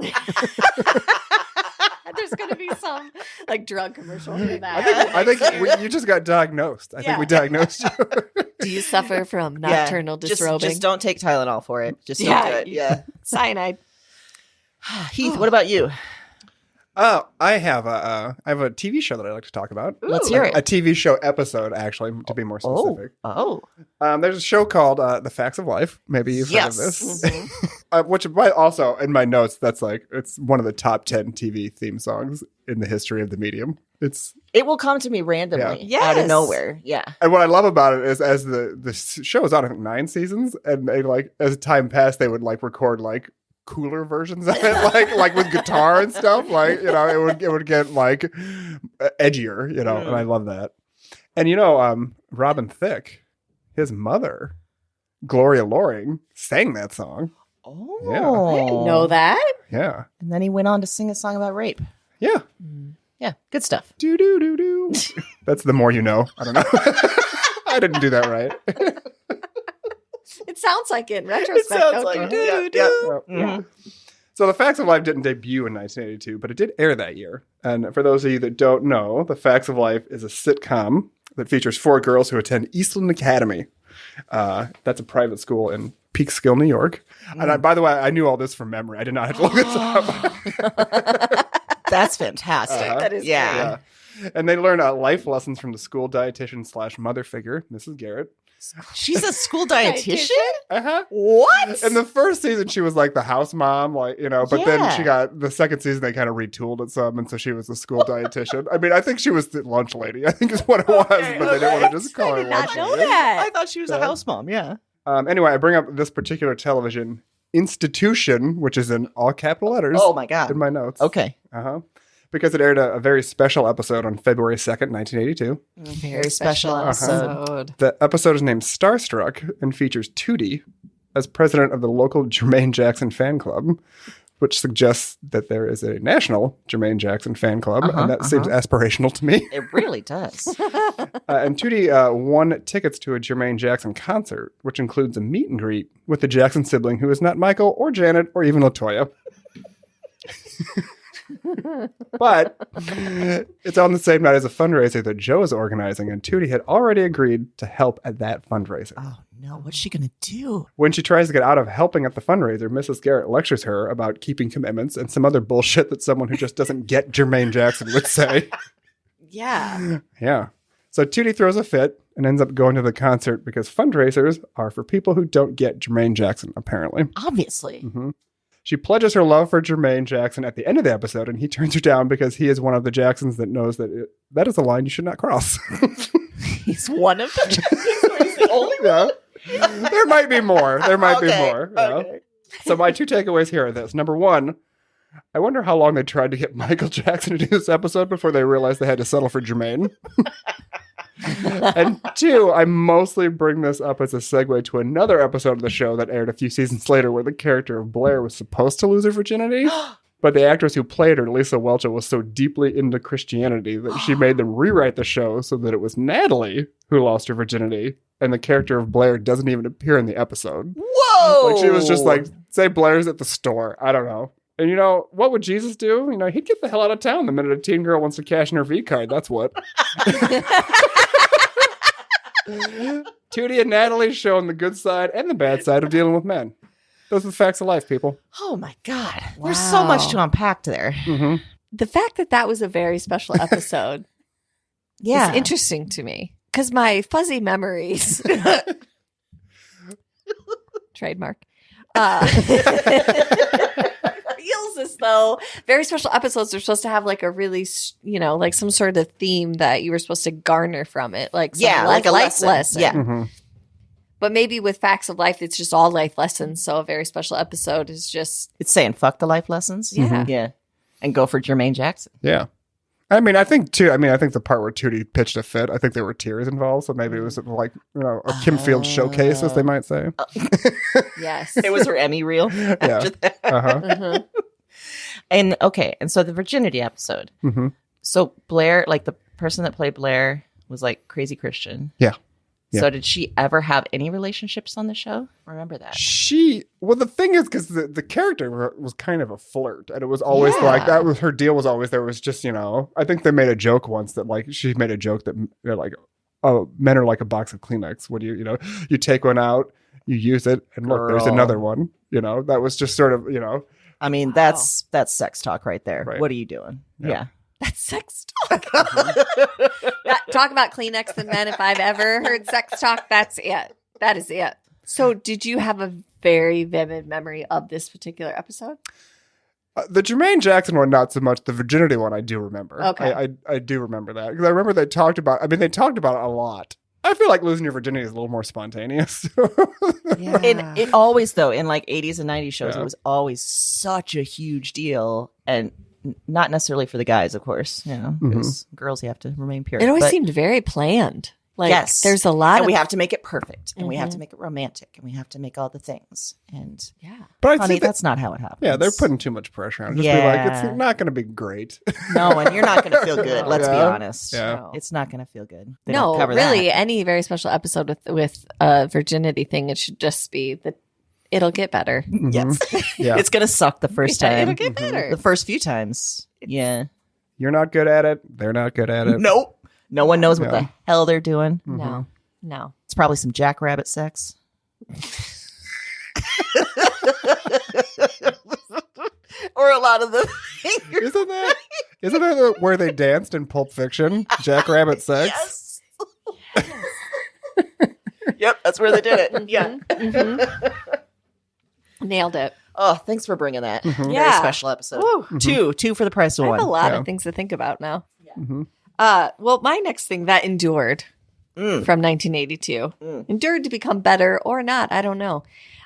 Speaker 1: There's going to be some some like drug commercial for that.
Speaker 2: I think you just got diagnosed. I think we diagnosed you.
Speaker 1: Do you suffer from nocturnal disrobing?
Speaker 3: Just don't take Tylenol for it. Just don't do it. Yeah.
Speaker 1: Cyanide.
Speaker 3: Heath, what about you?
Speaker 2: Oh, I have a TV show that I like to talk about.
Speaker 3: Ooh. Let's hear it.
Speaker 2: A TV show episode, actually, to be more specific. There's a show called The Facts of Life. Maybe you've heard of this. Mm-hmm. Which might also, in my notes, that's like, it's one of the top 10 TV theme songs in the history of the medium. It
Speaker 3: will come to me randomly out of nowhere. Yeah.
Speaker 2: And what I love about it is as the show is on, I think, 9 seasons, and they like, as time passed, they would like record like cooler versions of it, like with guitar and stuff. Like, you know, it would get like edgier, you know, and I love that. And you know, Robin Thicke, his mother, Gloria Loring, sang that song.
Speaker 3: Oh,
Speaker 2: yeah.
Speaker 1: I didn't know that.
Speaker 2: Yeah.
Speaker 3: And then he went on to sing a song about rape.
Speaker 2: Yeah.
Speaker 3: Yeah, good stuff.
Speaker 2: Do do do do. That's the more you know. I don't know. I didn't do that right.
Speaker 1: It sounds like it in retrospect.
Speaker 3: It sounds like
Speaker 2: yeah. So The Facts of Life didn't debut in 1982, but it did air that year. And for those of you that don't know, The Facts of Life is a sitcom that features 4 girls who attend Eastland Academy. That's a private school in Peekskill, New York. And by the way, I knew all this from memory. I did not have to look this up.
Speaker 3: That's fantastic.
Speaker 1: That is
Speaker 2: yeah. And they learn life lessons from the school dietitian / mother figure, Mrs. Garrett.
Speaker 3: She's a school dietitian?
Speaker 2: Uh-huh.
Speaker 3: What?
Speaker 2: In the first season, she was like the house mom, like, you know, but then she got the second season, they kind of retooled it some, and so she was the school dietitian. I mean, I think she was the lunch lady, I think is what it was, but they didn't want to just call her lunch lady.
Speaker 3: I thought she was a house mom,
Speaker 2: Anyway, I bring up this particular television institution, which is in all capital letters.
Speaker 3: Oh my God.
Speaker 2: In my notes.
Speaker 3: Okay.
Speaker 2: Because it aired a very special episode on February 2nd, 1982.
Speaker 1: Very special episode.
Speaker 2: The episode is named Starstruck and features Tootie as president of the local Jermaine Jackson fan club, which suggests that there is a national Jermaine Jackson fan club, and that seems aspirational to me.
Speaker 3: It really does.
Speaker 2: And Tootie won tickets to a Jermaine Jackson concert, which includes a meet and greet with the Jackson sibling who is not Michael or Janet or even LaToya. But it's on the same night as a fundraiser that Joe is organizing, and Tootie had already agreed to help at that fundraiser.
Speaker 3: Oh no, what's she gonna do?
Speaker 2: When she tries to get out of helping at the fundraiser, Mrs. Garrett lectures her about keeping commitments and some other bullshit that someone who just doesn't get Jermaine Jackson would say.
Speaker 1: Yeah.
Speaker 2: Yeah. So Tootie throws a fit and ends up going to the concert because fundraisers are for people who don't get Jermaine Jackson, apparently.
Speaker 3: Obviously.
Speaker 2: Mm-hmm. She pledges her love for Jermaine Jackson at the end of the episode, and he turns her down because he is one of the Jacksons that knows that that is a line you should not cross.
Speaker 3: He's one of the Jacksons? He's the only one?
Speaker 2: Yeah. There might be more. There might be more. Okay. So my 2 takeaways here are this. Number 1, I wonder how long they tried to get Michael Jackson to do this episode before they realized they had to settle for Jermaine. And 2, I mostly bring this up as a segue to another episode of the show that aired a few seasons later where the character of Blair was supposed to lose her virginity, but the actress who played her, Lisa Welch, was so deeply into Christianity that she made them rewrite the show so that it was Natalie who lost her virginity, and the character of Blair doesn't even appear in the episode.
Speaker 3: Whoa!
Speaker 2: Like, she was just like, say Blair's at the store. I don't know. And, you know, what would Jesus do? You know, he'd get the hell out of town the minute a teen girl wants to cash in her V card. That's what. Tootie and Natalie showing the good side and the bad side of dealing with men. Those are the facts of life, people.
Speaker 3: Oh, my God. Wow. There's so much to unpack there.
Speaker 2: Mm-hmm.
Speaker 1: The fact that was a very special episode is interesting to me because my fuzzy memories, trademark, feels as though very special episodes are supposed to have like a really, you know, like some sort of theme that you were supposed to garner from it. Like,
Speaker 3: like a life lesson.
Speaker 1: Yeah.
Speaker 2: Mm-hmm.
Speaker 1: But maybe with Facts of Life, it's just all life lessons. So a very special episode is just...
Speaker 3: It's saying fuck the life lessons.
Speaker 1: Yeah.
Speaker 2: Mm-hmm.
Speaker 3: Yeah. And go for Jermaine Jackson.
Speaker 2: Yeah. I mean, I think the part where Tootie pitched a fit, I think there were tears involved. So maybe it was like, you know, a Kim Field showcase, as they might say.
Speaker 1: Yes.
Speaker 3: It was her Emmy reel.
Speaker 2: Yeah.
Speaker 3: After that.
Speaker 2: Uh-huh.
Speaker 3: And so the virginity episode.
Speaker 2: Mm-hmm.
Speaker 3: So Blair, like the person that played Blair was like crazy Christian.
Speaker 2: Yeah. Yeah.
Speaker 3: So did she ever have any relationships on the show? Remember that?
Speaker 2: Well, the thing is, because the character was kind of a flirt, and it was always like, that was her deal was always, there was just, I think they made a joke once that like, she made a joke that like, oh, men are like a box of Kleenex. What do you take one out, you use it, and look, there's another one. That was just sort of,
Speaker 3: I mean, that's sex talk right there.
Speaker 2: Right.
Speaker 3: What are you doing? Yeah.
Speaker 1: That's sex talk. Talk about Kleenex and men. If I've ever heard sex talk, that's it. That is it. So did you have a very vivid memory of this particular episode?
Speaker 2: The Jermaine Jackson one, not so much. The virginity one, I do remember.
Speaker 1: Okay.
Speaker 2: I do remember that. Because I remember they talked about it a lot. I feel like losing your virginity is a little more spontaneous.
Speaker 1: Yeah.
Speaker 3: It always, though, in like 80s and 90s shows, it was always such a huge deal. And not necessarily for the guys, of course, because girls, you have to remain pure.
Speaker 1: It always seemed very planned. Like,
Speaker 3: yes.
Speaker 1: There's a lot
Speaker 3: and
Speaker 1: of...
Speaker 3: we have to make it perfect, and we have to make it romantic, and we have to make all the things. And
Speaker 2: but
Speaker 3: honey, that's not how it happens.
Speaker 2: Yeah, they're putting too much pressure on it. Just be like, it's not going to be great.
Speaker 3: No, and you're not going to feel good. Let's be honest.
Speaker 2: Yeah.
Speaker 3: No. It's not going to feel good. They
Speaker 1: No,
Speaker 3: don't cover
Speaker 1: really,
Speaker 3: that.
Speaker 1: any very special episode with a virginity thing, it should just be that it'll get better.
Speaker 3: Yes.
Speaker 2: Yeah.
Speaker 3: It's going to suck the first time.
Speaker 1: It'll get better.
Speaker 3: The first few times. Yeah.
Speaker 2: You're not good at it. They're not good at it.
Speaker 3: Nope. No one knows what the hell they're doing.
Speaker 1: No.
Speaker 3: It's probably some jackrabbit sex. Or a lot of the fingers.
Speaker 2: Isn't that where they danced in Pulp Fiction? Jackrabbit sex?
Speaker 3: Yes. Yep, that's where they did it. Yeah.
Speaker 1: Nailed it.
Speaker 3: Oh, thanks for bringing that. Very
Speaker 1: Yeah.
Speaker 3: special episode.
Speaker 1: Woo.
Speaker 3: Two for the price of
Speaker 1: I
Speaker 3: one.
Speaker 1: have a lot of things to think about now. Well, my next thing that endured from 1982 endured to become better or not. I don't know.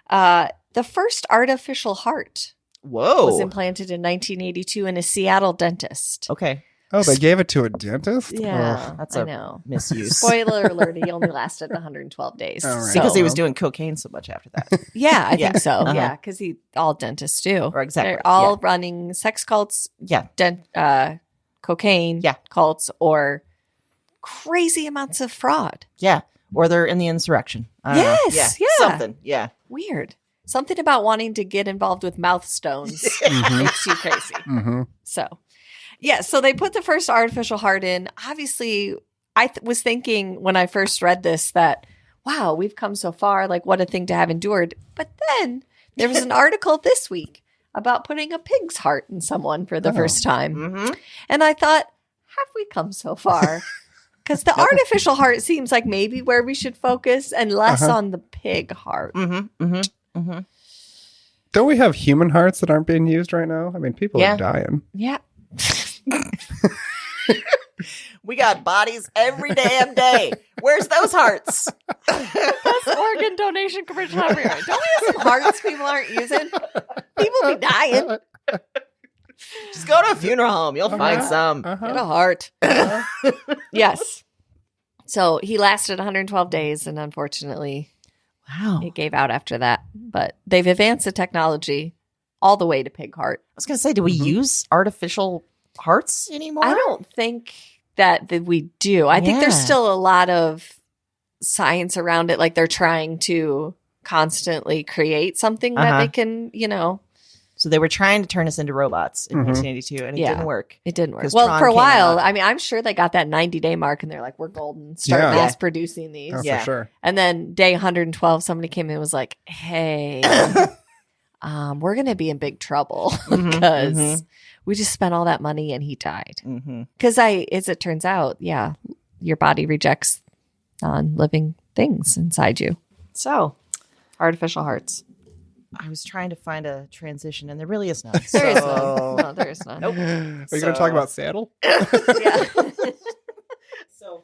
Speaker 1: The first artificial heart was implanted in 1982 in a Seattle dentist.
Speaker 3: Okay.
Speaker 2: Oh, they gave it to a dentist?
Speaker 1: Yeah,
Speaker 3: That's
Speaker 1: I
Speaker 3: a
Speaker 1: know.
Speaker 3: misuse.
Speaker 1: Spoiler alert, he only lasted 112 days.
Speaker 2: All right.
Speaker 3: Because he was doing cocaine so much after that.
Speaker 1: Yeah, I think so.
Speaker 3: Uh-huh.
Speaker 1: Yeah, because all dentists do.
Speaker 3: Or exactly.
Speaker 1: They're all running sex cults,
Speaker 3: Yeah.
Speaker 1: cocaine cults, or crazy amounts of fraud.
Speaker 3: Yeah. Or they're in the insurrection. I don't know.
Speaker 1: Yes, yeah.
Speaker 3: Something. Yeah.
Speaker 1: Weird. Something about wanting to get involved with mouth stones makes you crazy. So, so they put the first artificial heart in. Obviously, I was thinking when I first read this that, wow, we've come so far. Like, what a thing to have endured. But then there was an article this week about putting a pig's heart in someone for the first time. And I thought, have we come so far? Because the artificial heart seems like maybe where we should focus and less on the pig heart.
Speaker 2: Don't we have human hearts that aren't being used right now? I mean, people are dying.
Speaker 1: Yeah.
Speaker 3: We got bodies every damn day. Where's those hearts?
Speaker 1: Best organ donation commercial ever. Don't we have some hearts people aren't using? People be dying.
Speaker 3: Just go to a funeral home. You'll find some.
Speaker 1: Get a heart. Yes. So he lasted 112 days, and unfortunately, it gave out after that. But they've advanced the technology all the way to pig heart.
Speaker 3: I was going to say, do we use artificial hearts anymore?
Speaker 1: I don't think that we do. I think there's still a lot of science around it. Like they're trying to constantly create something that they can,
Speaker 3: So they were trying to turn us into robots in 1982, and it didn't work.
Speaker 1: It didn't work.
Speaker 3: 'Cause
Speaker 1: Well,
Speaker 3: Tron
Speaker 1: for a
Speaker 3: came
Speaker 1: while,
Speaker 3: out.
Speaker 1: I mean, I'm sure they got that 90-day mark, and they're like, we're golden. Start
Speaker 2: Yeah.
Speaker 1: mass producing these.
Speaker 2: Oh,
Speaker 3: Yeah.
Speaker 2: for sure.
Speaker 1: And then day 112, somebody came in and was like, hey, we're going to be in big trouble because we just spent all that money and he died. Because as it turns out, your body rejects non-living things inside you. So, artificial hearts.
Speaker 3: I was trying to find a transition, and there really is none.
Speaker 1: There is none. No, there is none.
Speaker 3: Nope.
Speaker 2: Are you going to talk about Seattle?
Speaker 1: Yeah.
Speaker 3: So,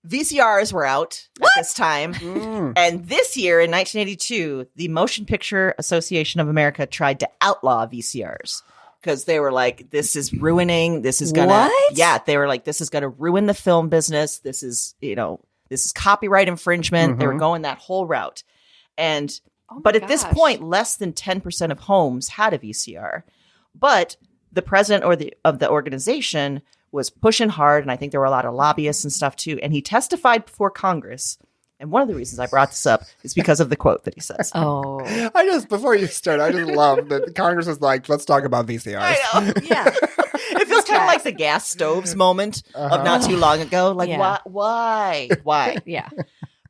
Speaker 3: VCRs were out at this time. And this year, in 1982, the Motion Picture Association of America tried to outlaw VCRs because they were like, this is ruining, this is going to,
Speaker 1: What?
Speaker 3: yeah, they were like, this is going to ruin the film business. This is, this is copyright infringement. They were going that whole route. And but at this point, less than 10% of homes had a VCR. But the president of the organization was pushing hard, and I think there were a lot of lobbyists and stuff too. And he testified before Congress. And one of the reasons I brought this up is because of the quote that he says.
Speaker 1: Oh.
Speaker 2: Before you start, I just love that Congress was like, let's talk about VCRs.
Speaker 3: I know.
Speaker 1: Yeah.
Speaker 3: It feels kind of like the gas stoves moment of not too long ago. Like, why?
Speaker 1: Yeah.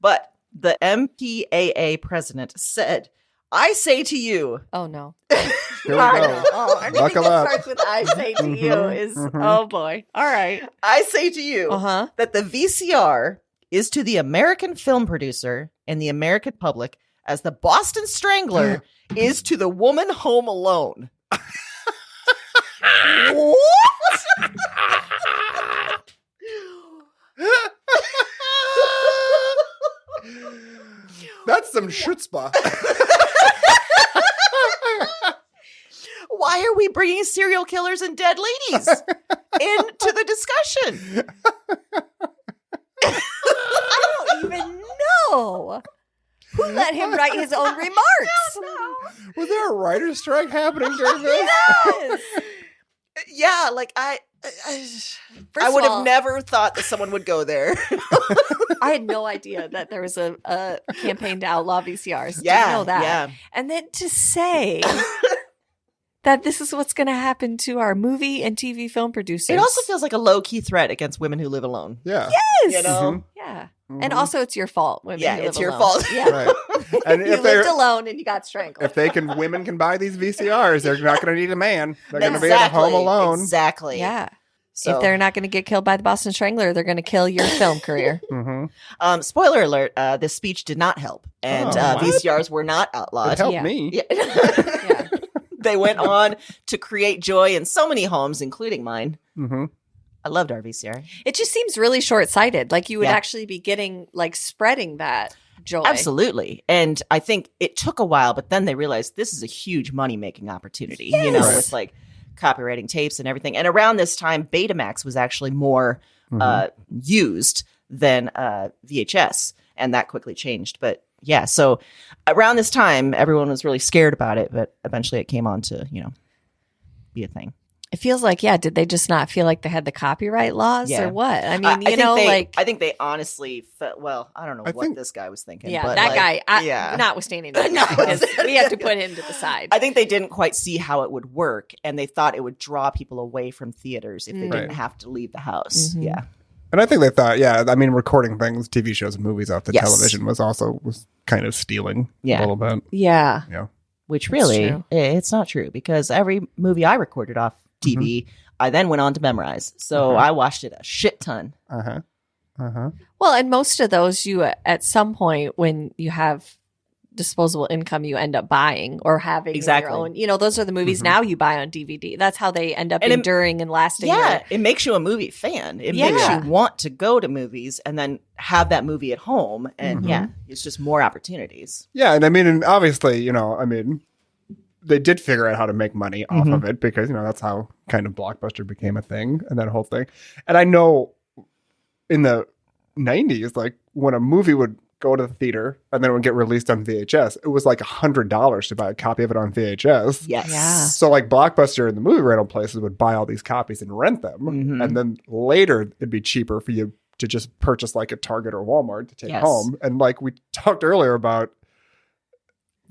Speaker 3: But the MPAA president said, I say to you.
Speaker 1: Oh, no.
Speaker 2: Here we go.
Speaker 1: Anything
Speaker 2: Buckle
Speaker 1: that
Speaker 2: up.
Speaker 1: starts with I say to you is, oh boy. All right.
Speaker 3: I say to you
Speaker 1: Uh-huh.
Speaker 3: that the VCR is to the American film producer and the American public as the Boston Strangler is to the woman home alone. What?
Speaker 2: That's some chutzpah.
Speaker 3: Why are we bringing serial killers and dead ladies into the discussion?
Speaker 1: I don't even know. Who let him write his own remarks?
Speaker 2: Was there a writer's strike happening during this?
Speaker 1: Yes.
Speaker 3: Yeah, like I would have never thought that someone would go there.
Speaker 1: I had no idea that there was a campaign to outlaw VCRs.
Speaker 3: Yeah,
Speaker 1: Didn't know that.
Speaker 3: yeah.
Speaker 1: And then to say that this is what's going to happen to our movie and TV film producers.
Speaker 3: It also feels like a low-key threat against women who live alone.
Speaker 2: Yeah.
Speaker 1: Yes.
Speaker 3: You know?
Speaker 2: Mhm.
Speaker 1: Yeah.
Speaker 2: Mhm.
Speaker 1: And also it's your fault. Women
Speaker 3: Yeah,
Speaker 1: who live
Speaker 3: it's your
Speaker 1: alone.
Speaker 3: fault.
Speaker 1: Yeah.
Speaker 2: Right. And
Speaker 1: You
Speaker 2: if
Speaker 1: lived
Speaker 2: they're
Speaker 1: alone and you got strangled.
Speaker 2: women can buy these VCRs, they're not going to need a man. They're going to be at home alone.
Speaker 3: Exactly.
Speaker 1: Yeah.
Speaker 3: So,
Speaker 1: if they're not going to get killed by the Boston Strangler, they're going to kill your film career.
Speaker 2: Mm-hmm.
Speaker 3: Spoiler alert, this speech did not help. And
Speaker 2: Oh, what?
Speaker 3: VCRs were not outlawed.
Speaker 2: It helped
Speaker 1: Yeah.
Speaker 2: me.
Speaker 3: Yeah.
Speaker 1: Yeah.
Speaker 3: They went on to create joy in so many homes, including mine.
Speaker 2: Mm-hmm.
Speaker 3: I loved our VCR.
Speaker 1: It just seems really short-sighted. Like you would
Speaker 3: Yeah.
Speaker 1: actually be getting, like, spreading that joy.
Speaker 3: Absolutely. And I think it took a while, but then they realized this is a huge money-making opportunity, you know,
Speaker 2: Right.
Speaker 3: with like copywriting tapes and everything. And around this time, Betamax was actually more used than VHS. And that quickly changed. But yeah, so around this time, everyone was really scared about it, but eventually it came on to, you know, be a thing.
Speaker 1: It feels like, yeah, did they just not feel like they had the copyright laws
Speaker 3: Yeah.
Speaker 1: or what? I mean,
Speaker 3: I
Speaker 1: you
Speaker 3: think
Speaker 1: know,
Speaker 3: I think they honestly felt, well, I don't know what
Speaker 2: think-
Speaker 3: this guy was thinking.
Speaker 1: yeah,
Speaker 3: but
Speaker 1: that
Speaker 3: like,
Speaker 1: guy, notwithstanding that,
Speaker 3: No.
Speaker 1: because we have to put him to the side.
Speaker 3: I think they didn't quite see how it would work, and they thought it would draw people away from theaters if they didn't
Speaker 2: Right.
Speaker 3: have to leave the house.
Speaker 1: Mhm.
Speaker 3: Yeah.
Speaker 2: And I think they thought, recording things, TV shows and movies off the
Speaker 3: Yes.
Speaker 2: television was kind of stealing
Speaker 3: Yeah.
Speaker 2: a little bit.
Speaker 1: Yeah.
Speaker 2: Yeah.
Speaker 3: Which
Speaker 1: That's
Speaker 3: really,
Speaker 1: true.
Speaker 3: it's not true, because every movie I recorded off TV, I then went on to memorize. So I watched it a shit ton.
Speaker 2: Uh-huh. Uh-huh.
Speaker 1: Well, and most of those you, at some point when you have disposable income, you end up buying or having
Speaker 3: Exactly.
Speaker 1: your own. You know, those are the movies now you buy on DVD. That's how they end up
Speaker 3: And
Speaker 1: enduring and lasting.
Speaker 3: Yeah, it makes you a movie fan. It makes
Speaker 1: Yeah.
Speaker 3: you want to go to movies and then have that movie at home. And yeah, it's just more opportunities.
Speaker 2: Yeah, and obviously, they did figure out how to make money off of it because, that's how kind of Blockbuster became a thing and that whole thing. And I know in the 90s, like when a movie would go to the theater and then it would get released on VHS, it was like $100 to buy a copy of it on VHS.
Speaker 3: Yes.
Speaker 1: Yeah.
Speaker 2: So like Blockbuster and the movie rental places would buy all these copies and rent them. And then later it'd be cheaper for you to just purchase like a Target or Walmart to take
Speaker 3: Yes.
Speaker 2: home. And like we talked earlier about,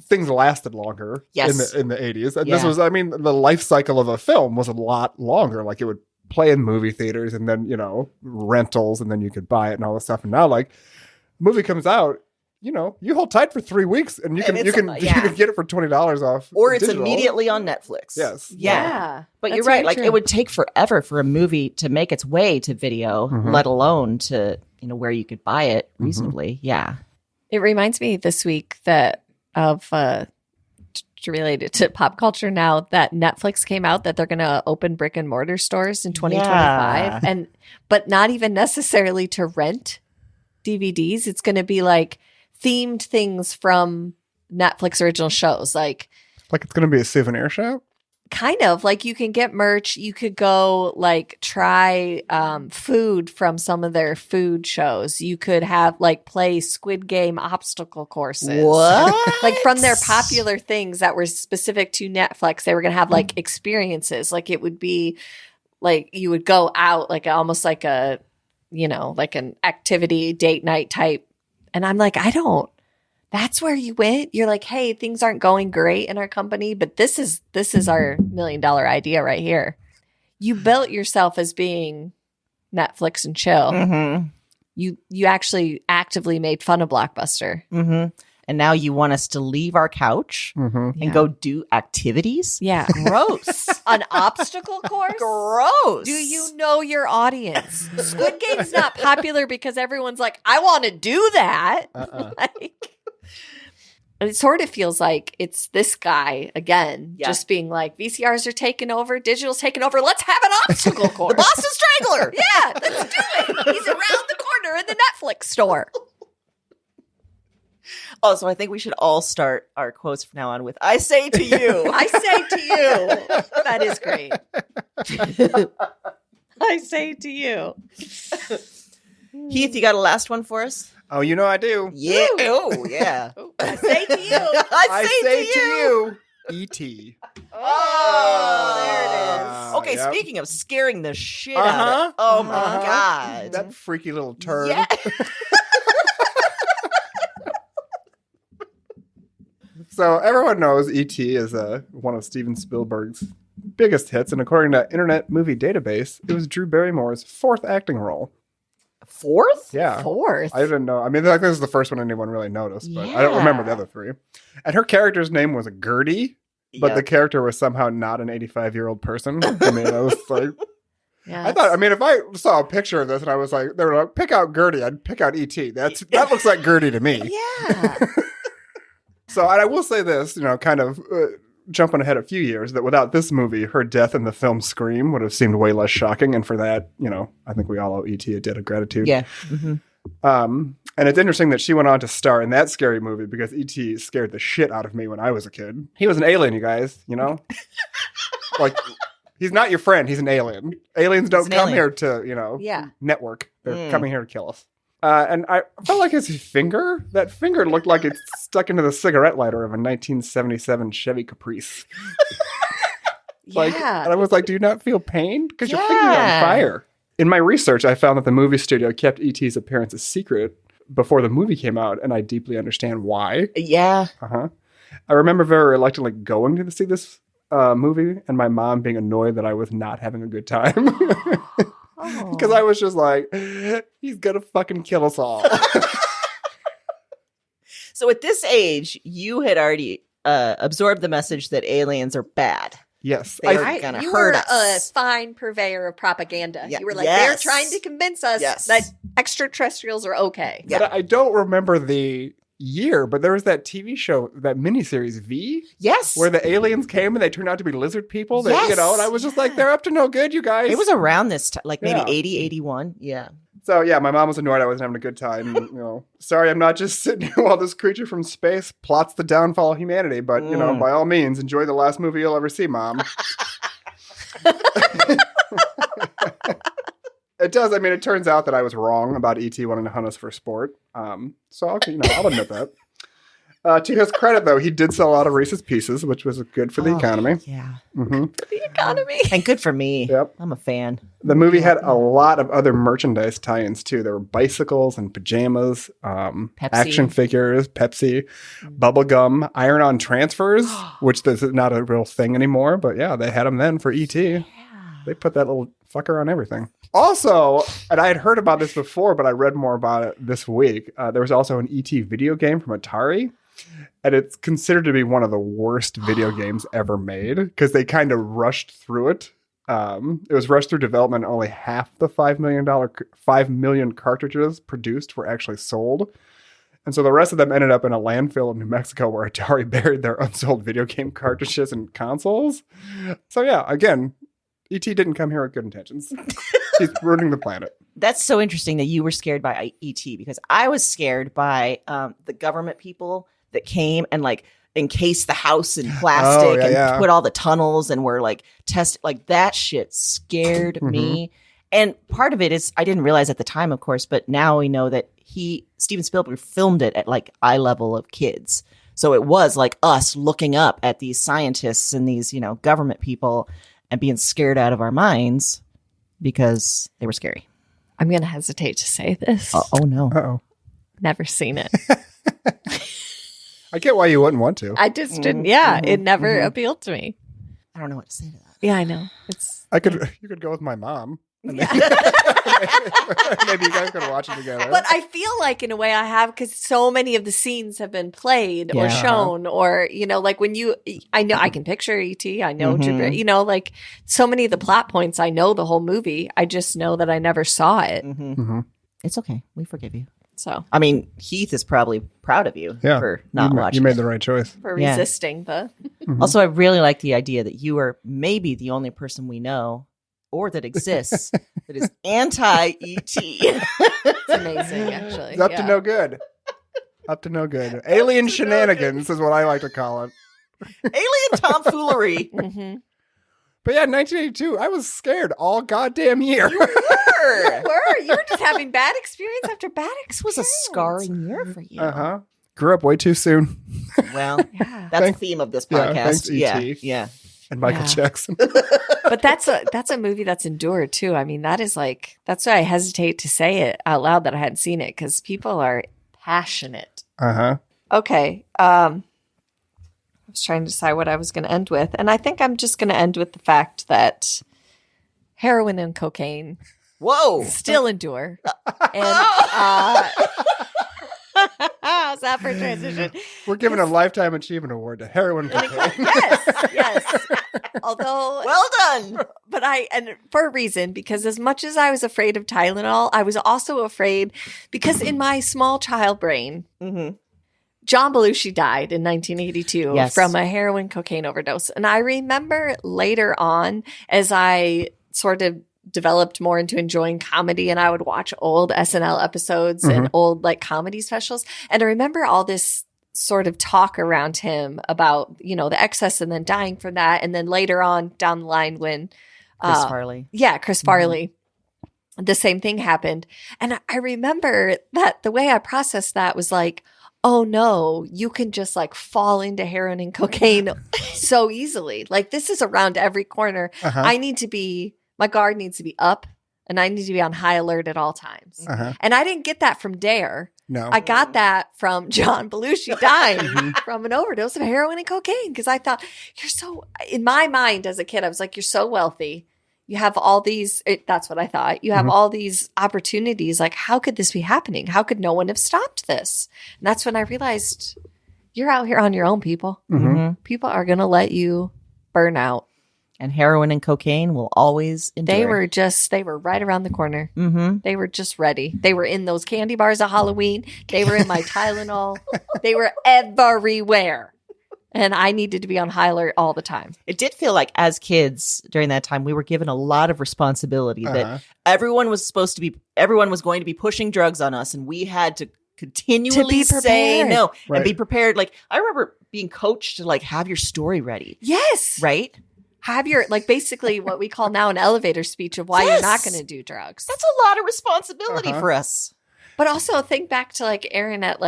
Speaker 2: things lasted longer
Speaker 3: Yes.
Speaker 2: in the 80s. And
Speaker 3: Yeah.
Speaker 2: this was, the life cycle of a film was a lot longer. Like it would play in movie theaters and then, rentals, and then you could buy it and all this stuff. And now like the movie comes out, you hold tight for 3 weeks and you
Speaker 3: And
Speaker 2: can
Speaker 3: it's,
Speaker 2: you can get it for $20 off.
Speaker 3: Or it's
Speaker 2: digital.
Speaker 3: immediately on Netflix.
Speaker 2: Yes.
Speaker 3: Yeah. But
Speaker 1: That's
Speaker 3: you're right.
Speaker 1: very
Speaker 3: Like
Speaker 1: true.
Speaker 3: it would take forever for a movie to make its way to video, let alone to, where you could buy it reasonably. Yeah.
Speaker 1: It reminds me this week related to pop culture now that Netflix came out that they're going to open brick and mortar stores in 2025
Speaker 3: Yeah.
Speaker 1: but not even necessarily to rent DVDs. It's going to be like themed things from Netflix original shows, like
Speaker 2: Like it's going to be a souvenir shop.
Speaker 1: kind of like you can get merch. You could go like try food from some of their food shows. You could have like play Squid Game obstacle courses.
Speaker 3: What?
Speaker 1: Like from their popular things that were specific to Netflix, they were going to have like experiences. Like it would be like you would go out like almost like a, like an activity date night type. And I'm like, that's where you went. You're like, hey, things aren't going great in our company, but this is our $1 million idea right here. You built yourself as being Netflix and chill.
Speaker 3: Mm-hmm.
Speaker 1: You actually actively made fun of Blockbuster.
Speaker 3: Mm-hmm. And now you want us to leave our couch and go do activities?
Speaker 1: Yeah.
Speaker 3: Gross.
Speaker 1: An obstacle course?
Speaker 3: Gross.
Speaker 1: Do you know your audience? Squid Game's not popular because everyone's like, I want to do that. It sort of feels like it's this guy again, just being like, VCRs are taking over, digital's taking over. Let's have an obstacle course.
Speaker 3: The Boston Strangler.
Speaker 1: Yeah, let's do it. He's around the corner in the Netflix store.
Speaker 3: Oh, so I think we should all start our quotes from now on with, I say to you.
Speaker 1: I say to you. That is great. I say to you.
Speaker 3: Heath, you got a last one for us?
Speaker 2: Oh, I do.
Speaker 3: Yeah. Oh, yeah.
Speaker 1: I say to you.
Speaker 3: I say to you.
Speaker 2: E.T.
Speaker 1: Oh, there it is.
Speaker 3: Okay, speaking of scaring the shit out of oh my God.
Speaker 2: That freaky little turd.
Speaker 3: Yeah.
Speaker 2: So everyone knows E.T. is one of Steven Spielberg's biggest hits, and according to Internet Movie Database, it was Drew Barrymore's 4th acting role.
Speaker 3: 4th?
Speaker 2: Yeah.
Speaker 1: 4th?
Speaker 2: I didn't know. I mean, this is the first one anyone really noticed, but I don't remember the other 3. And her character's name was Gertie, but the character was somehow not an 85-year-old person. I mean, I was like...
Speaker 1: Yeah,
Speaker 2: I thought, I mean, if I saw a picture of this and I was like, they were like, pick out Gertie, I'd pick out E.T. That looks like Gertie to me.
Speaker 1: Yeah.
Speaker 2: So, and I will say this, kind of jumping ahead a few years, that without this movie, her death in the film Scream would have seemed way less shocking. And for that, I think we all owe E.T. a debt of gratitude.
Speaker 3: Yeah. Mm-hmm.
Speaker 2: And it's interesting that she went on to star in that scary movie because E.T. scared the shit out of me when I was a kid. He was an alien, you guys, Like, he's not your friend. He's an alien. Aliens don't come here to, network. They're coming here to kill us. And I felt like his finger, that finger looked like it's stuck into the cigarette lighter of a 1977 Chevy Caprice. And I was like, do you not feel pain? Because your finger's on fire. In my research, I found that the movie studio kept E.T.'s appearance a secret before the movie came out, and I deeply understand why.
Speaker 3: Yeah.
Speaker 2: I remember very reluctantly going to see this movie, and my mom being annoyed that I was not having a good time. Because I was just like, he's going to fucking kill us all.
Speaker 3: So at this age, you had already absorbed the message that aliens are bad.
Speaker 2: Yes.
Speaker 3: They're going to hurt us.
Speaker 1: You were a fine purveyor of propaganda.
Speaker 3: Yeah.
Speaker 1: You were like, they're trying to convince us that extraterrestrials are okay.
Speaker 2: Yeah. But I don't remember the year, but there was that TV show, that miniseries V.
Speaker 3: Yes.
Speaker 2: Where the aliens came and they turned out to be lizard people. That, and I was just like, they're up to no good, you guys.
Speaker 3: It was around this time, like maybe 80, 81. Yeah.
Speaker 2: So, yeah, my mom was annoyed I wasn't having a good time. Sorry, I'm not just sitting here while this creature from space plots the downfall of humanity. But, by all means, enjoy the last movie you'll ever see, Mom. It does. I mean, it turns out that I was wrong about E.T. wanting to hunt us for sport. So, I'll admit that. To his credit, though, he did sell a lot of Reese's Pieces, which was good for the economy.
Speaker 3: Yeah.
Speaker 2: Mm-hmm.
Speaker 1: For the economy.
Speaker 3: And good for me.
Speaker 2: Yep.
Speaker 3: I'm a fan.
Speaker 2: The movie had a lot of other merchandise tie-ins, too. There were bicycles and pajamas, action figures, Pepsi, bubblegum, iron-on transfers, which is not a real thing anymore. But, yeah, they had them then for E.T. Yeah. They put that little fucker on everything. Also, and I had heard about this before, but I read more about it this week. There was also an E.T. video game from Atari. And it's considered to be one of the worst video games ever made because they kind of rushed through it. It was rushed through development. Only half the $5 million cartridges produced were actually sold. And so the rest of them ended up in a landfill in New Mexico where Atari buried their unsold video game cartridges and consoles. So yeah, again, E.T. didn't come here with good intentions. He's ruining the planet.
Speaker 3: That's so interesting that you were scared by E.T. because I was scared by the government people that came and like encased the house in plastic and put all the tunnels and were like like that shit scared me. And part of it is I didn't realize at the time, of course, but now we know that Steven Spielberg filmed it at like eye level of kids. So it was like us looking up at these scientists and these, government people and being scared out of our minds. because they were scary.
Speaker 1: I'm going to hesitate to say this.
Speaker 3: Oh no.
Speaker 2: Uh-oh.
Speaker 1: Never seen it.
Speaker 2: I get why you wouldn't want to.
Speaker 1: I just didn't. Yeah, it never appealed to me.
Speaker 3: I don't know what to say to that.
Speaker 1: Yeah, I know. It's.
Speaker 2: You could go with my mom.
Speaker 1: Yeah.
Speaker 2: Maybe you guys could watch it together.
Speaker 1: But I feel like in a way I have, because so many of the scenes have been played or shown, or, like when I know I can picture E.T. I know, like so many of the plot points, I know the whole movie. I just know that I never saw it.
Speaker 3: It's okay. We forgive you.
Speaker 1: So,
Speaker 3: I mean, Heath is probably proud of you for not watching.
Speaker 2: You made the right choice.
Speaker 1: For resisting the.
Speaker 3: Also, I really like the idea that you are maybe the only person we know or that exists that is anti-ET.
Speaker 1: It's amazing, actually.
Speaker 2: It's up to no good. Up to no good. Alien shenanigans is what I like to call it.
Speaker 3: Alien tomfoolery.
Speaker 2: But yeah, 1982, I was scared all goddamn year.
Speaker 1: You were just having bad experience after bad experience.
Speaker 3: This was a scarring year for you.
Speaker 2: Grew up way too soon.
Speaker 3: Well, that's the theme of this podcast.
Speaker 2: Thanks, E.T.
Speaker 3: Yeah.
Speaker 2: And Michael Jackson.
Speaker 1: But that's a movie that's endured too. I mean, that's why I hesitate to say it out loud that I hadn't seen it, because people are passionate. Okay. I was trying to decide what I was going to end with, and I think I'm just going to end with the fact that heroin and cocaine still endure. And how's that for a transition?
Speaker 2: We're giving a Lifetime Achievement Award to heroin cocaine.
Speaker 1: Yes. Although,
Speaker 3: well done.
Speaker 1: But and for a reason, because as much as I was afraid of Tylenol, I was also afraid because in my small child brain, John Belushi died in 1982 from a heroin cocaine overdose. And I remember later on, as I sort of developed more into enjoying comedy, and I would watch old SNL episodes and old comedy specials. And I remember all this sort of talk around him about, the excess and then dying from that. And then later on down the line when
Speaker 3: Chris Farley.
Speaker 1: Yeah, Chris Farley. The same thing happened. And I remember that the way I processed that was like, oh no, you can just fall into heroin and cocaine so easily. Like, this is around every corner. My guard needs to be up, and I need to be on high alert at all times. And I didn't get that from Dare.
Speaker 2: No.
Speaker 1: I got that from John Belushi dying from an overdose of heroin and cocaine, because I thought, in my mind as a kid, I was like, you're so wealthy. You have all these, that's what I thought. You have all these opportunities. Like, how could this be happening? How could no one have stopped this? And that's when I realized you're out here on your own, people. People are going to let you burn out.
Speaker 3: And heroin and cocaine will always endure.
Speaker 1: They were right around the corner. They were just ready. They were in those candy bars of Halloween. They were in my Tylenol. They were everywhere. And I needed to be on high alert all the time.
Speaker 3: It did feel like as kids during that time, we were given a lot of responsibility that everyone was going to be pushing drugs on us. And we had to continually say no and be prepared. Like, I remember being coached to have your story ready.
Speaker 1: Yes.
Speaker 3: Right?
Speaker 1: Have your, basically what we call now an elevator speech of why you're not going to do drugs.
Speaker 3: That's a lot of responsibility for us.
Speaker 1: But also think back to Aaron at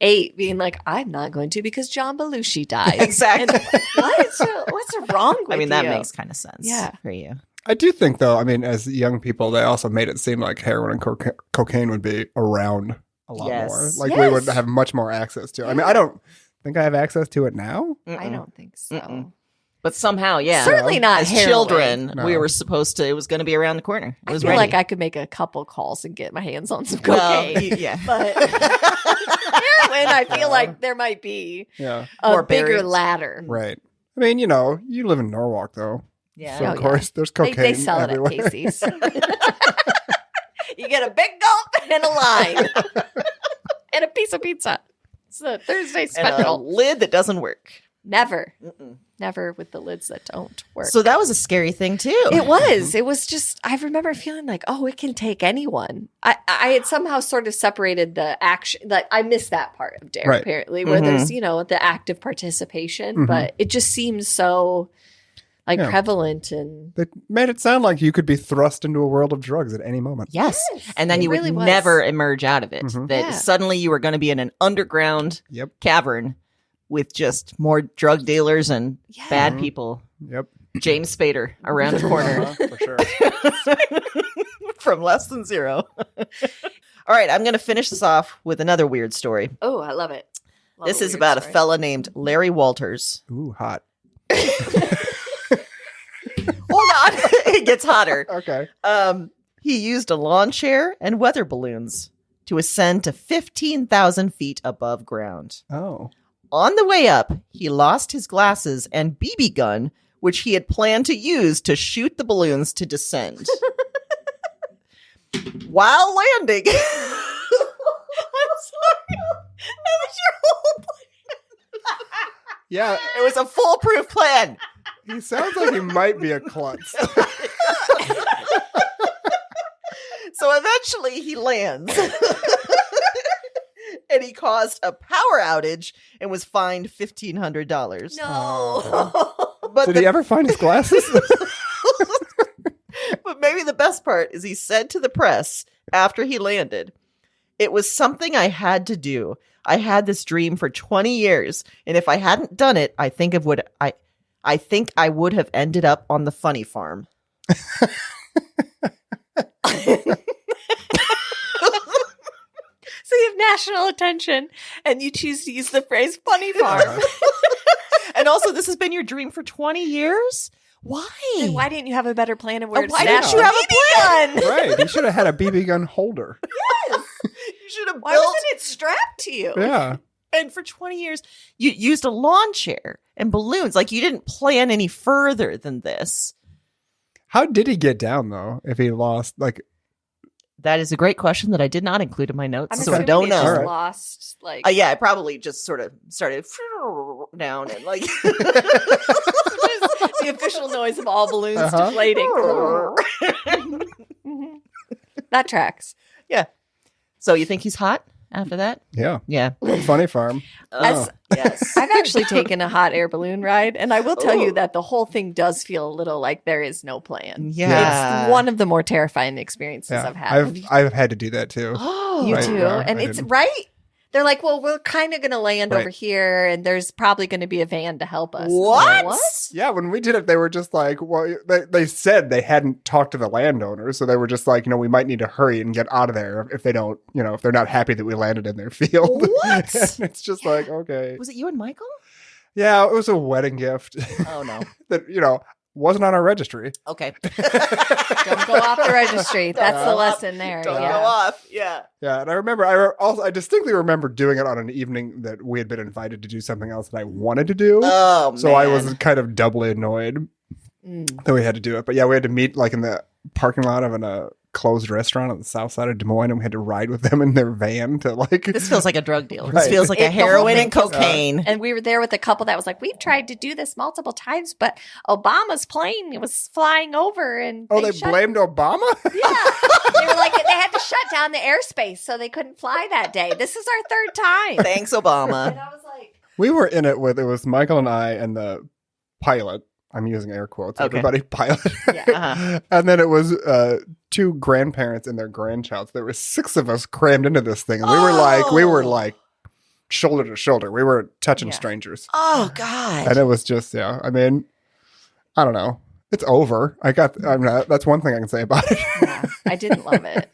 Speaker 1: 8 being like, I'm not going to because John Belushi died.
Speaker 3: Exactly.
Speaker 1: What's wrong with you?
Speaker 3: That makes kind of sense for you.
Speaker 2: I do think, though, as young people, they also made it seem like heroin and cocaine would be around a lot more. We would have much more access to it. I don't think I have access to it now.
Speaker 1: I don't think so.
Speaker 3: But somehow,
Speaker 1: certainly not
Speaker 3: as
Speaker 1: heroin.
Speaker 3: Children. No. We were supposed to. It was going to be around the corner. It was
Speaker 1: I feel like I could make a couple calls and get my hands on some cocaine. But heroin, I feel like there might be a bigger ladder.
Speaker 2: Right. You live in Norwalk, though.
Speaker 3: Yeah.
Speaker 2: So of course, there's cocaine.
Speaker 1: They sell
Speaker 2: everywhere.
Speaker 1: it at Casey's. You get a big gulp and a lime and a piece of pizza. It's a Thursday special.
Speaker 3: And a lid that doesn't work.
Speaker 1: Never. Never with the lids that don't work.
Speaker 3: So that was a scary thing too.
Speaker 1: It was. It was just, I remember feeling like, oh, it can take anyone. I had somehow sort of separated the action. I missed that part of Dare, apparently, where there's, the active participation. But it just seems so prevalent. And
Speaker 2: they made it sound like you could be thrust into a world of drugs at any moment.
Speaker 3: Yes. And then you would never emerge out of it. That suddenly you were going to be in an underground cavern with just more drug dealers and bad people.
Speaker 2: Yep.
Speaker 3: James Spader around the corner.
Speaker 2: For sure.
Speaker 3: From Less Than Zero. All right, I'm going to finish this off with another weird story.
Speaker 1: Oh, I love it.
Speaker 3: This is about a fella named Larry Walters.
Speaker 2: Ooh, hot.
Speaker 3: Hold on. It gets hotter.
Speaker 2: Okay.
Speaker 3: He used a lawn chair and weather balloons to ascend to 15,000 feet above ground.
Speaker 2: Oh.
Speaker 3: On the way up, he lost his glasses and BB gun, which he had planned to use to shoot the balloons to descend. While landing... I'm sorry. That was your whole plan.
Speaker 2: Yeah.
Speaker 3: It was a foolproof plan.
Speaker 2: He sounds like he might be a klutz.
Speaker 3: So eventually he lands. And he caused a power outage and was fined $1,500.
Speaker 1: No.
Speaker 3: But
Speaker 2: Did he ever find his glasses?
Speaker 3: But maybe the best part is he said to the press after he landed, "It was something I had to do. I had this dream for 20 years, and if I hadn't done it, I think I would have ended up on the funny farm."
Speaker 1: So you have national attention and you choose to use the phrase funny farm.
Speaker 3: And also, this has been your dream for 20 years? Why?
Speaker 1: And why didn't you have a better plan of where to
Speaker 3: Why
Speaker 1: stash
Speaker 3: didn't you have a
Speaker 1: BB gun?
Speaker 2: Right. He should have had a BB gun holder.
Speaker 3: You should have
Speaker 1: Why
Speaker 3: built.
Speaker 1: wasn't it strapped to you?
Speaker 2: Yeah.
Speaker 3: And for 20 years, you used a lawn chair and balloons. Like, you didn't plan any further than this.
Speaker 2: How did he get down, though, if he lost, like...
Speaker 3: That is a great question that I did not include in my notes,
Speaker 1: I'm
Speaker 3: so I
Speaker 1: assuming
Speaker 3: don't
Speaker 1: they
Speaker 3: know.
Speaker 1: just
Speaker 2: Alright.
Speaker 1: lost, like...
Speaker 3: Yeah, I probably just sort of started down and like...
Speaker 1: the official noise of all balloons deflating. Mhm. That tracks.
Speaker 3: Yeah. So you think he's hot after that?
Speaker 2: Yeah.
Speaker 3: Yeah.
Speaker 2: Funny farm.
Speaker 1: As-
Speaker 3: Yes.
Speaker 1: I've actually taken a hot air balloon ride, and I will tell
Speaker 3: Ooh.
Speaker 1: you that the whole thing does feel a little like there is no plan.
Speaker 3: Yeah.
Speaker 1: It's one of the more terrifying experiences
Speaker 2: Yeah.
Speaker 1: I've had.
Speaker 2: I've had to do that, too.
Speaker 3: Oh.
Speaker 1: You
Speaker 2: Right,
Speaker 1: too.
Speaker 2: yeah,
Speaker 1: And
Speaker 2: I
Speaker 1: it's
Speaker 2: didn't.
Speaker 1: right. They're like, well, we're kind of going to land
Speaker 2: Right.
Speaker 1: over here, and there's probably going to be a van to help us.
Speaker 3: What?
Speaker 2: Yeah, when we did it, they were just like, well, they said they hadn't talked to the landowners, so they were just like, we might need to hurry and get out of there if they don't, if they're not happy that we landed in their field.
Speaker 3: What?
Speaker 2: And it's just like, okay.
Speaker 3: Was it you and Michael?
Speaker 2: Yeah, it was a wedding gift
Speaker 3: Oh, no.
Speaker 2: that, wasn't on our registry.
Speaker 3: Okay.
Speaker 1: Don't go off the registry. That's the
Speaker 3: Don't
Speaker 1: lesson there.
Speaker 3: Don't
Speaker 1: yeah.
Speaker 3: go off. Yeah.
Speaker 2: Yeah, and I remember, I distinctly remember doing it on an evening that we had been invited to do something else that I wanted to do.
Speaker 3: Oh, man.
Speaker 2: So I was kind of doubly annoyed that we had to do it. But yeah, we had to meet like in the parking lot of a closed restaurant on the south side of Des Moines, and we had to ride with them in their van to like...
Speaker 3: This feels like a drug deal. This
Speaker 2: Right.
Speaker 3: feels like a
Speaker 1: The whole
Speaker 3: heroin
Speaker 1: thing
Speaker 3: and
Speaker 1: was-
Speaker 3: cocaine.
Speaker 1: And we were there with a couple that was like, we've tried to do this multiple times, but Obama's plane was flying over and
Speaker 2: Oh, they
Speaker 1: shut-
Speaker 2: blamed Obama?
Speaker 1: Yeah. They were like, they had to shut down the airspace, so they couldn't fly that day. This is our third time.
Speaker 3: Thanks, Obama.
Speaker 1: And I was like,
Speaker 2: We were in it was Michael and I and the pilot. I'm using air quotes.
Speaker 3: Okay.
Speaker 2: Everybody pilot.
Speaker 1: yeah.
Speaker 3: Uh-huh.
Speaker 2: And then it was two grandparents and their grandchild. So there were 6 of us crammed into this thing. And we were like shoulder to shoulder. We were touching
Speaker 1: Yeah.
Speaker 2: strangers.
Speaker 3: Oh, God.
Speaker 2: And it was just, I mean, I don't know. It's over. That's one thing I can say about it.
Speaker 1: Yeah, I didn't love it.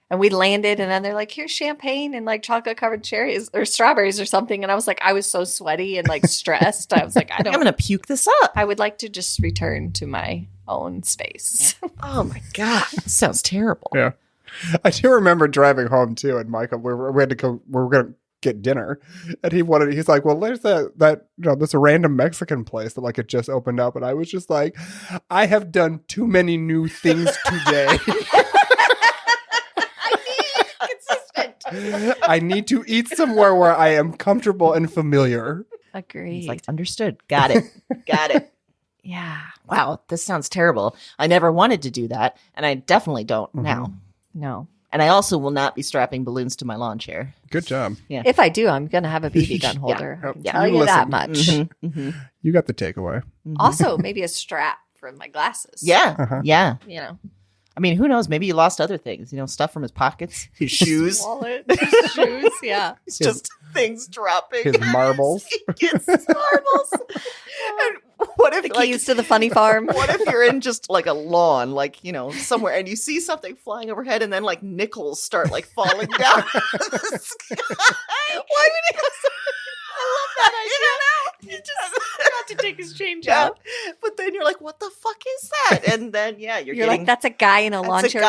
Speaker 1: And we landed, and then they're like, here's champagne and like chocolate covered cherries or strawberries or something. And I was like, I was so sweaty and like stressed. I was like,
Speaker 3: I'm going to puke this up.
Speaker 1: I would like to just return to my own space.
Speaker 3: Oh, my God. This sounds terrible.
Speaker 2: Yeah. I do remember driving home too, and Michael, we were going to get dinner, and he's like, well, there's this random Mexican place that like it just opened up, and I was just like, I have done too many new things today. I need to eat somewhere where I am comfortable and familiar.
Speaker 1: Agreed.
Speaker 3: He's like, understood. Got it. Got it.
Speaker 1: yeah.
Speaker 3: Wow, this sounds terrible. I never wanted to do that, and I definitely don't now.
Speaker 1: No.
Speaker 3: And I also will not be strapping balloons to my lawn chair.
Speaker 2: Good job.
Speaker 1: If I do, I'm going to have a BB gun holder. I can
Speaker 2: Yeah.
Speaker 1: tell
Speaker 2: You
Speaker 1: you that
Speaker 2: listen.
Speaker 1: much.
Speaker 2: You got the takeaway.
Speaker 1: Also, maybe a strap for my glasses.
Speaker 3: Yeah.
Speaker 2: Uh-huh.
Speaker 3: Yeah.
Speaker 1: You know,
Speaker 3: I mean, who knows? Maybe he lost other things, stuff from his pockets, his shoes.
Speaker 1: wallet, shoes. Yeah.
Speaker 3: It's just things dropping.
Speaker 2: His marbles.
Speaker 3: He gets his marbles. And What if
Speaker 1: The keys to the funny farm.
Speaker 3: What if you're in just like a lawn, like, somewhere, and you see something flying overhead, and then like nickels start like falling down the sky? Why would he? I love that idea. You don't know.
Speaker 1: He just forgot to take his change out.
Speaker 3: But then you're like, what the fuck is that? And then you're
Speaker 1: like, that's a guy in a lawn chair.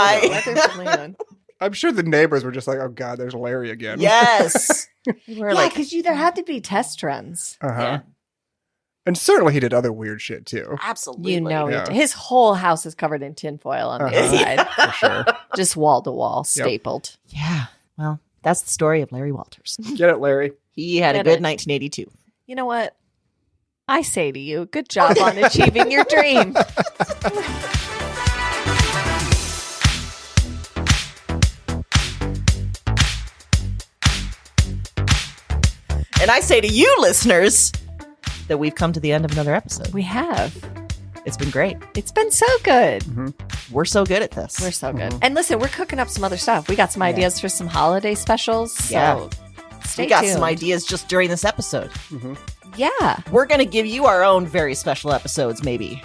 Speaker 2: I'm sure the neighbors were just like, oh God, there's Larry again.
Speaker 3: Yes.
Speaker 1: Because there had to be test runs.
Speaker 2: Uh-huh.
Speaker 3: Yeah.
Speaker 2: And certainly he did other weird shit too.
Speaker 3: Absolutely.
Speaker 1: His whole house is covered in tinfoil on the inside.
Speaker 2: For sure.
Speaker 1: Just wall to wall, stapled.
Speaker 3: Yeah. Well, that's the story of Larry Walters.
Speaker 2: Get it, Larry.
Speaker 3: He had a good 1982.
Speaker 1: You know what? I say to you, good job on achieving your dream.
Speaker 3: And I say to you, listeners, that we've come to the end of another episode.
Speaker 1: We have.
Speaker 3: It's been great.
Speaker 1: It's been so good.
Speaker 2: Mm-hmm.
Speaker 3: We're so good at this.
Speaker 1: We're so good. And listen, we're cooking up some other stuff. We got some ideas for some holiday specials. So stay
Speaker 3: we got
Speaker 1: tuned.
Speaker 3: some ideas just during this episode.
Speaker 2: Mm-hmm.
Speaker 1: Yeah.
Speaker 3: We're going to give you our own very special episodes, maybe.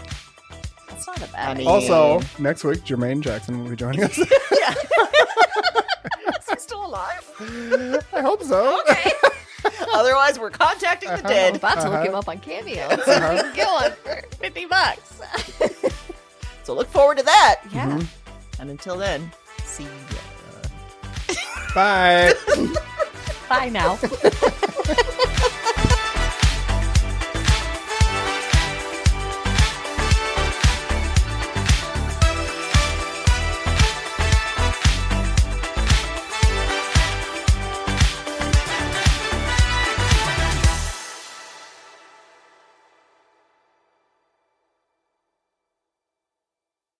Speaker 1: That's not a bad idea.
Speaker 2: Also, next week, Jermaine Jackson will be joining us.
Speaker 3: Yeah. Is he still alive?
Speaker 2: I hope so.
Speaker 3: Okay. Otherwise, we're contacting the dead.
Speaker 1: I'm about to look him up on Cameo and see if we can get one for $50.
Speaker 3: So look forward to that.
Speaker 1: Yeah.
Speaker 3: Mm-hmm. And until then, see ya.
Speaker 2: Bye.
Speaker 1: Bye now.